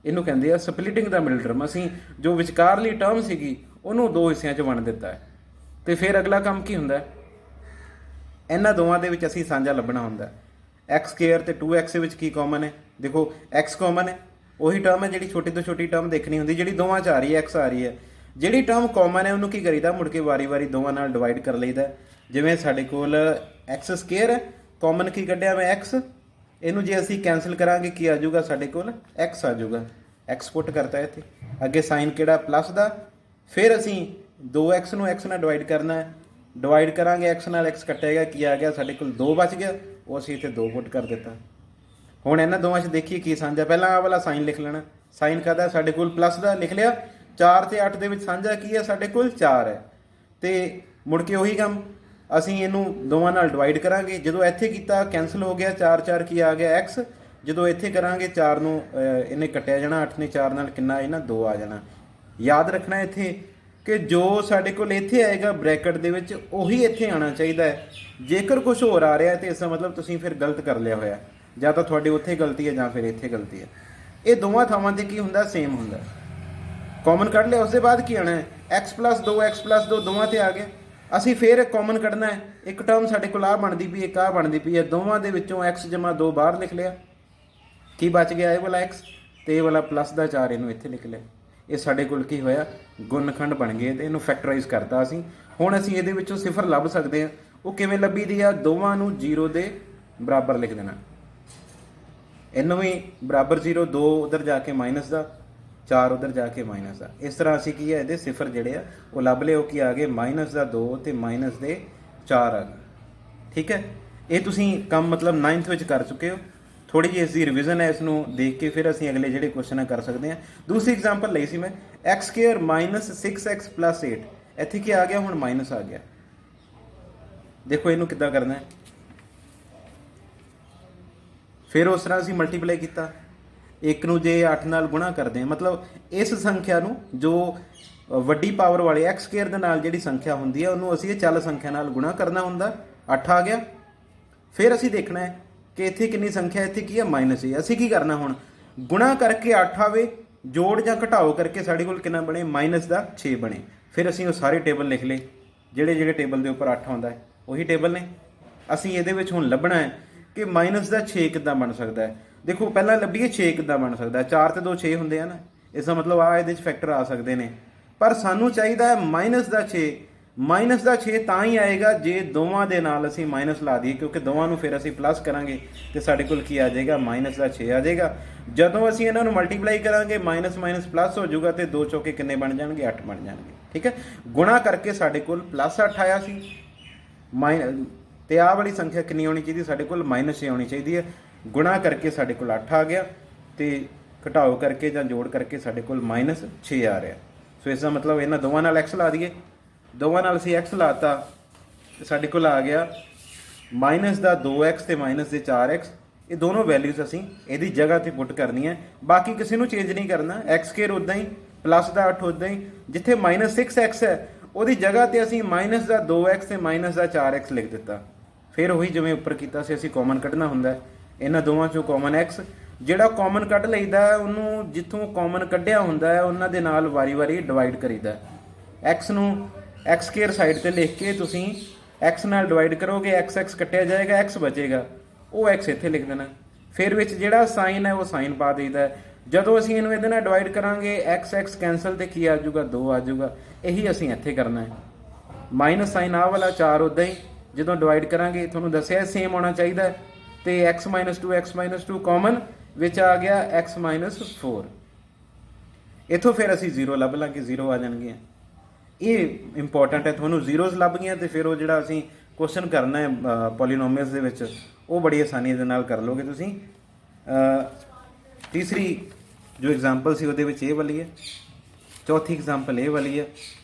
ਇਹਨੂੰ ਕਹਿੰਦੇ ਆ ਸਪਲਿਟਿੰਗ ਦਾ ਮਿਡਲ ਟਰਮ। ਅਸੀਂ ਜੋ ਵਿਚਕਾਰਲੀ ਟਰਮ ਸੀਗੀ ਉਹਨੂੰ 2 ਹਿੱਸਿਆਂ 'ਚ ਵੰਡ ਦਿੱਤਾ ਹੈ। ਤੇ ਫਿਰ ਅਗਲਾ ਕੰਮ ਕੀ ਹੁੰਦਾ, ਇਹਨਾਂ ਦੋਵਾਂ ਦੇ ਵਿੱਚ ਅਸੀਂ ਸਾਂਝਾ ਲੱਭਣਾ ਹੁੰਦਾ। x² ਤੇ 2x ਦੇ ਵਿੱਚ ਕੀ ਕਾਮਨ ਹੈ, ਦੇਖੋ x ਕਾਮਨ ਹੈ, ਉਹੀ ਟਰਮ ਹੈ ਜਿਹੜੀ ਛੋਟੀ ਤੋਂ ਛੋਟੀ ਟਰਮ ਦੇਖਣੀ ਹੁੰਦੀ, ਜਿਹੜੀ ਦੋਵਾਂ 'ਚ ਆ ਰਹੀ ਹੈ, x ਆ ਰਹੀ ਹੈ। ਜਿਹੜੀ ਟਰਮ ਕਾਮਨ ਹੈ ਉਹਨੂੰ ਕੀ ਕਰੀਦਾ, ਮੁੜ ਕੇ ਵਾਰੀ ਦੋਵਾਂ ਨਾਲ ਡਿਵਾਈਡ ਕਰ ਲਈਦਾ। ਜਿਵੇਂ ਸਾਡੇ ਕੋਲ x² ਹੈ, ਕਾਮਨ ਕੀ ਕੱਢਿਆ ਮੈਂ x, ਇਹਨੂੰ ਜੇ ਅਸੀਂ ਕੈਂਸਲ ਕਰਾਂਗੇ ਕੀ ਆ ਜਾਊਗਾ, ਸਾਡੇ ਕੋਲ x ਆ ਜਾਊਗਾ। x ਪੁੱਟ ਕਰਤਾ ਇੱਥੇ, ਅੱਗੇ ਸਾਈਨ ਕਿਹੜਾ ਪਲੱਸ ਦਾ। ਫਿਰ ਅਸੀਂ 2x ਨੂੰ x ਨਾਲ ਡਿਵਾਈਡ ਕਰਨਾ ਹੈ, ਡਿਵਾਈਡ ਕਰਾਂਗੇ x ਨਾਲ, x ਕੱਟੇਗਾ, ਕੀ ਆ ਗਿਆ, ਸਾਡੇ ਕੋਲ 2 ਬਚ ਗਿਆ, ਉਹ ਅਸੀਂ ਇੱਥੇ 2 ਪੁੱਟ ਕਰ ਦਿੱਤਾ। ਹੁਣ ਇਹਨਾਂ ਦੋਵਾਂ 'ਚ ਦੇਖੀਏ ਕੀ ਸਾਂਝਾ, ਪਹਿਲਾਂ ਆਹ ਵਾਲਾ ਸਾਈਨ ਲਿਖ ਲੈਣਾ। ਸਾਈਨ ਕਾਹਦਾ, ਸਾਡੇ ਕੋਲ ਪਲੱਸ ਦਾ ਲਿਖ ਲਿਆ। 4 ਤੇ 8 ਦੇ ਵਿੱਚ ਸਾਂਝਾ ਕੀ ਹੈ, ਸਾਡੇ ਕੋਲ 4 ਹੈ। ਤੇ ਮੁੜ ਕੇ ਉਹੀ ਕੰਮ, ਅਸੀਂ ਇਹਨੂੰ ਦੋਵਾਂ ਨਾਲ ਡਿਵਾਈਡ ਕਰਾਂਗੇ। ਜਦੋਂ ਇੱਥੇ ਕੀਤਾ ਕੈਂਸਲ ਹੋ ਗਿਆ, 4 4 ਕੀ ਆ ਗਿਆ x। ਜਦੋਂ ਇੱਥੇ ਕਰਾਂਗੇ 4 ਨੂੰ ਇਹਨੇ ਕੱਟਿਆ ਜਾਣਾ, 8 ਨੇ 4 ਨਾਲ ਕਿੰਨਾ ਆਏ ਨਾ, 2 ਆ ਜਾਣਾ। ਯਾਦ ਰੱਖਣਾ ਇੱਥੇ ਕਿ ਜੋ ਸਾਡੇ ਕੋਲ ਇੱਥੇ ਆਏਗਾ ਬ੍ਰੈਕਟ ਦੇ ਵਿੱਚ, ਉਹੀ ਇੱਥੇ ਆਉਣਾ ਚਾਹੀਦਾ ਹੈ। ਜੇਕਰ ਕੁਝ ਹੋਰ ਆ ਰਿਹਾ ਤੇ ਇਸ ਦਾ ਮਤਲਬ ਤੁਸੀਂ ਫਿਰ ਗਲਤ ਕਰ ਲਿਆ ਹੋਇਆ, ਜਾਂ ਤਾਂ ਤੁਹਾਡੇ ਉੱਥੇ ਗਲਤੀ ਹੈ ਜਾਂ ਫਿਰ ਇੱਥੇ ਗਲਤੀ ਹੈ। ਇਹ ਦੋਵਾਂ ਥਾਵਾਂ 'ਤੇ ਕੀ ਹੁੰਦਾ, ਸੇਮ ਹੁੰਦਾ। ਕਾਮਨ ਕੱਢ ਲਿਆ, ਉਸ ਦੇ ਬਾਅਦ ਕੀ ਆਉਣਾ ਹੈ, x + 2 x + 2 ਦੋਵਾਂ 'ਤੇ ਆ ਗਿਆ। ਅਸੀਂ ਫਿਰ ਕਾਮਨ ਕੱਢਣਾ ਹੈ। ਇੱਕ ਟਰਮ ਸਾਡੇ ਕੋਲ ਆਹ ਬਣਦੀ ਪਈ, ਇੱਕ ਆਹ ਬਣਦੀ ਪਈ ਹੈ, ਦੋਵਾਂ ਦੇ ਵਿੱਚੋਂ x + 2 ਬਾਹਰ ਲਿਖ ਲਿਆ। ਕੀ ਬਚ ਗਿਆ, ਇਹ ਵਾਲਾ x ਤੇ ਇਹ ਵਾਲਾ ਪਲੱਸ ਦਾ 4 ਇਹਨੂੰ ਇੱਥੇ ਲਿਖ ਲਿਆ। ਇਹ ਸਾਡੇ ਕੋਲ ਕੀ ਹੋਇਆ, ਗੁਣਨਖੰਡ ਬਣ ਗਏ ਤੇ ਇਹਨੂੰ ਫੈਕਟਰਾਈਜ਼ ਕਰਤਾ ਅਸੀਂ। ਹੁਣ ਅਸੀਂ ਇਹਦੇ ਵਿੱਚੋਂ ਸਿਫਰ ਲੱਭ ਸਕਦੇ ਹਾਂ। ਉਹ ਕਿਵੇਂ ਲੱਭੀ ਦੀ ਆ, ਦੋਵਾਂ ਨੂੰ 0 ਦੇ ਬਰਾਬਰ ਲਿਖ ਦੇਣਾ। ਇਹਨੂੰ ਵੀ ਬਰਾਬਰ 0, 2 ਉਧਰ ਜਾ ਕੇ ਮਾਈਨਸ ਦਾ, 4 ਉਧਰ ਜਾ ਕੇ ਮਾਈਨਸ ਦਾ। ਇਸ ਤਰ੍ਹਾਂ ਅਸੀਂ ਕੀ ਹੈ, ਇਹਦੇ ਸਿਫਰ ਜਿਹੜੇ ਆ ਉਹ ਲੱਭ ਲਏ। ਉਹ ਕੀ ਆ ਗਏ, -2 ਤੇ -4 ਆ ਗਏ। ਠੀਕ ਹੈ, ਇਹ ਤੁਸੀਂ ਕੰਮ ਮਤਲਬ 9th ਵਿੱਚ ਕਰ ਚੁੱਕੇ ਹੋ। ਥੋੜੀ ਜਿਹੀ ਇਸ ਦੀ ਰਿਵੀਜ਼ਨ ਹੈ, ਇਸ ਨੂੰ ਦੇਖ ਕੇ ਫਿਰ ਅਸੀਂ ਅਗਲੇ ਜਿਹੜੇ ਕੁਐਸਚਨ ਆ ਕਰ ਸਕਦੇ ਹਾਂ। ਦੂਸਰੀ ਐਗਜ਼ਾਮਪਲ ਲਈ ਸੀ ਮੈਂ, x² - 6x + 8। ਇੱਥੇ ਕੀ ਆ ਗਿਆ, ਹੁਣ ਮਾਈਨਸ ਆ ਗਿਆ। ਦੇਖੋ ਇਹਨੂੰ ਕਿੱਦਾਂ ਕਰਨਾ ਹੈ। ਫਿਰ ਉਸ ਤਰ੍ਹਾਂ ਅਸੀਂ ਮਲਟੀਪਲਾਈ ਕੀਤਾ, 1 ਨੂੰ ਜੇ 8 ਨਾਲ ਗੁਣਾ ਕਰਦੇ ਹਾਂ, ਮਤਲਬ ਇਸ ਸੰਖਿਆ ਨੂੰ ਜੋ ਵੱਡੀ ਪਾਵਰ ਵਾਲੇ x² ਦੇ ਨਾਲ ਜਿਹੜੀ ਸੰਖਿਆ ਹੁੰਦੀ ਹੈ ਉਹਨੂੰ ਅਸੀਂ ਇਹ ਚੱਲ ਸੰਖਿਆ ਨਾਲ ਗੁਣਾ ਕਰਨਾ ਹੁੰਦਾ। 8 ਆ ਗਿਆ। ਫਿਰ ਅਸੀਂ ਦੇਖਣਾ ਹੈ ਕਿ ਇੱਥੇ ਕਿੰਨੀ ਸੰਖਿਆ, ਇੱਥੇ ਕੀ ਹੈ, -6। ਅਸੀਂ ਕੀ ਕਰਨਾ, ਹੁਣ ਗੁਣਾ ਕਰਕੇ 8 ਆਵੇ, ਜੋੜ ਜਾਂ ਘਟਾਓ ਕਰਕੇ ਸਾਡੇ ਕੋਲ ਕਿੰਨਾ ਬਣੇ, -6 ਬਣੇ। ਫਿਰ ਅਸੀਂ ਉਹ ਸਾਰੇ ਟੇਬਲ ਲਿਖ ਲਏ, ਜਿਹੜੇ ਜਿਹੜੇ ਟੇਬਲ ਦੇ ਉੱਪਰ 8 ਆਉਂਦਾ ਹੈ ਉਹੀ ਟੇਬਲ ਨੇ। ਅਸੀਂ ਇਹਦੇ ਵਿੱਚ ਹੁਣ ਲੱਭਣਾ ਹੈ ਕਿ -6 ਕਿੱਦਾਂ ਬਣ ਸਕਦਾ ਹੈ। ਦੇਖੋ ਪਹਿਲਾਂ ਲੱਭੀਏ 6 ਕਿੱਦਾਂ ਬਣ ਸਕਦਾ, 4 ਤੇ 2 6 ਹੁੰਦੇ ਆ ਨਾ, ਇਸ ਦਾ ਮਤਲਬ ਆ ਇਹਦੇ 'ਚ ਫੈਕਟਰ ਆ ਸਕਦੇ ਨੇ, ਪਰ ਸਾਨੂੰ ਚਾਹੀਦਾ ਹੈ ਮਾਈਨਸ ਦਾ 6। ਮਾਈਨਸ ਦਾ 6 ਤਾਂ ਹੀ ਆਏਗਾ ਜੇ ਦੋਵਾਂ ਦੇ ਨਾਲ ਅਸੀਂ ਮਾਈਨਸ ਲਾ ਦਈਏ, ਕਿਉਂਕਿ ਦੋਵਾਂ ਨੂੰ ਫਿਰ ਅਸੀਂ ਪਲੱਸ ਕਰਾਂਗੇ ਤੇ ਸਾਡੇ ਕੋਲ ਕੀ ਆ ਜਾਏਗਾ, ਮਾਈਨਸ ਦਾ 6 ਆ ਜਾਏਗਾ। ਜਦੋਂ ਅਸੀਂ ਇਹਨਾਂ ਨੂੰ ਮਲਟੀਪਲਾਈ ਕਰਾਂਗੇ ਮਾਈਨਸ ਮਾਈਨਸ ਪਲੱਸ ਹੋ ਜਾਊਗਾ ਤੇ 2 ਚੌਕੇ ਕਿੰਨੇ ਬਣ ਜਾਣਗੇ, 8 ਬਣ ਜਾਣਗੇ। ਠੀਕ ਹੈ, ਗੁਣਾ ਕਰਕੇ ਸਾਡੇ ਕੋਲ ਪਲੱਸ 8 ਆਇਆ ਸੀ, ਤੇ ਆਹ ਵਾਲੀ ਸੰਖਿਆ ਕਿੰਨੀ ਹੋਣੀ ਚਾਹੀਦੀ ਸਾਡੇ ਕੋਲ, ਮਾਈਨਸ 6 ਹੋਣੀ ਚਾਹੀਦੀ ਹੈ। ਗੁਣਾ ਕਰਕੇ ਸਾਡੇ ਕੋਲ 8 ਆ ਗਿਆ ਤੇ ਘਟਾਓ ਕਰਕੇ ਜਾਂ ਜੋੜ ਕਰਕੇ ਸਾਡੇ ਕੋਲ ਮਾਈਨਸ 6 ਆ ਰਿਹਾ। ਸੋ ਇਸ ਦਾ ਮਤਲਬ ਇਹਨਾਂ ਦੋਵਾਂ ਨਾਲ x ਲਾ ਦਈਏ, ਦੋਵਾਂ ਨਾਲ ਅਸੀਂ x ਲਾਤਾ ਤੇ ਸਾਡੇ ਕੋਲ ਆ ਗਿਆ ਮਾਈਨਸ ਦਾ 2x ਤੇ ਮਾਈਨਸ ਦੇ 4x। ਇਹ ਦੋਨੋਂ ਵੈਲਿਊਜ਼ ਅਸੀਂ ਇਹਦੀ ਜਗ੍ਹਾ ਤੇ ਪੁੱਟ ਕਰਨੀ ਹੈ, ਬਾਕੀ ਕਿਸੇ ਨੂੰ ਚੇਂਜ ਨਹੀਂ ਕਰਨਾ। x ਸਕੁਅਰ ਉਦਾਂ ਹੀ, ਪਲੱਸ ਦਾ 8 ਉਦਾਂ ਹੀ, ਜਿੱਥੇ ਮਾਈਨਸ 6x ਹੈ ਉਹਦੀ ਜਗ੍ਹਾ ਤੇ ਅਸੀਂ ਮਾਈਨਸ ਦਾ 2x ਤੇ ਮਾਈਨਸ ਦਾ 4x ਲਿਖ ਦਿੱਤਾ। ਫਿਰ ਉਹੀ ਜਿਵੇਂ ਉੱਪਰ ਕੀਤਾ ਸੀ, ਅਸੀਂ ਕਾਮਨ ਕੱਢਣਾ ਹੁੰਦਾ, ਇਹਨਾਂ ਦੋਵਾਂ ਚੋਂ ਕਾਮਨ x, ਜਿਹੜਾ ਕਾਮਨ ਕੱਢ ਲਈਦਾ ਉਹਨੂੰ ਜਿੱਥੋਂ ਕਾਮਨ ਕੱਢਿਆ ਹੁੰਦਾ ਹੈ ਉਹਨਾਂ ਦੇ ਨਾਲ ਵਾਰੀ-ਵਾਰੀ ਡਿਵਾਈਡ ਕਰੀਦਾ। x ਨੂੰ x ਸਕੁਅਰ ਸਾਈਡ ਤੇ ਲਿਖ ਕੇ ਤੁਸੀਂ x ਨਾਲ ਡਿਵਾਈਡ ਕਰੋਗੇ, x ਕੱਟਿਆ ਜਾਏਗਾ, x ਬਚੇਗਾ, ਉਹ x ਇੱਥੇ ਲਿਖ ਦੇਣਾ। ਫਿਰ ਵਿੱਚ ਜਿਹੜਾ ਸਾਈਨ ਹੈ ਉਹ ਸਾਈਨ ਪਾ ਦੇਈਦਾ। ਜਦੋਂ ਅਸੀਂ ਇਹਨੂੰ ਇਹਦੇ ਨਾਲ ਡਿਵਾਈਡ ਕਰਾਂਗੇ x ਕੈਂਸਲ ਤੇ ਕੀ ਆ ਜਾਊਗਾ, 2 ਆ ਜਾਊਗਾ। ਇਹੀ ਅਸੀਂ ਇੱਥੇ ਕਰਨਾ ਹੈ। ਮਾਈਨਸ ਸਾਈਨ ਆਹ ਵਾਲਾ 4 ਉੱਦਾਂ ਹੀ ਜਦੋਂ ਡਿਵਾਈਡ ਕਰਾਂਗੇ ਤੁਹਾਨੂੰ ਦੱਸਿਆ ਸੇਮ ਹੋਣਾ ਚਾਹੀਦਾ, ਤੇ x - 2 ਕਾਮਨ ਵਿੱਚ ਆ ਗਿਆ x - 4। ਇੱਥੋਂ ਫਿਰ ਅਸੀਂ 0 ਲੱਭ ਲਾਂਗੇ, 0 ਆ ਜਾਣਗੀਆਂ। ਇਹ ਇੰਪੋਰਟੈਂਟ ਹੈ, ਤੁਹਾਨੂੰ ਜ਼ੀਰੋਜ਼ ਲੱਭ ਗਈਆਂ ਤੇ ਫਿਰ ਉਹ ਜਿਹੜਾ ਅਸੀਂ ਕੁਐਸਚਨ ਕਰਨਾ ਹੈ ਪੋਲੀਨੋਮੀਅਲਸ ਦੇ ਵਿੱਚ ਉਹ ਬੜੀ ਆਸਾਨੀ ਦੇ ਨਾਲ ਕਰ ਲਓਗੇ ਤੁਸੀਂ। ਤੀਸਰੀ ਜੋ ਐਗਜ਼ਾਮਪਲ ਸੀ ਉਹਦੇ ਵਿੱਚ ਇਹ ਵਾਲੀ ਹੈ, ਚੌਥੀ ਐਗਜ਼ਾਮਪਲ ਇਹ ਵਾਲੀ ਹੈ।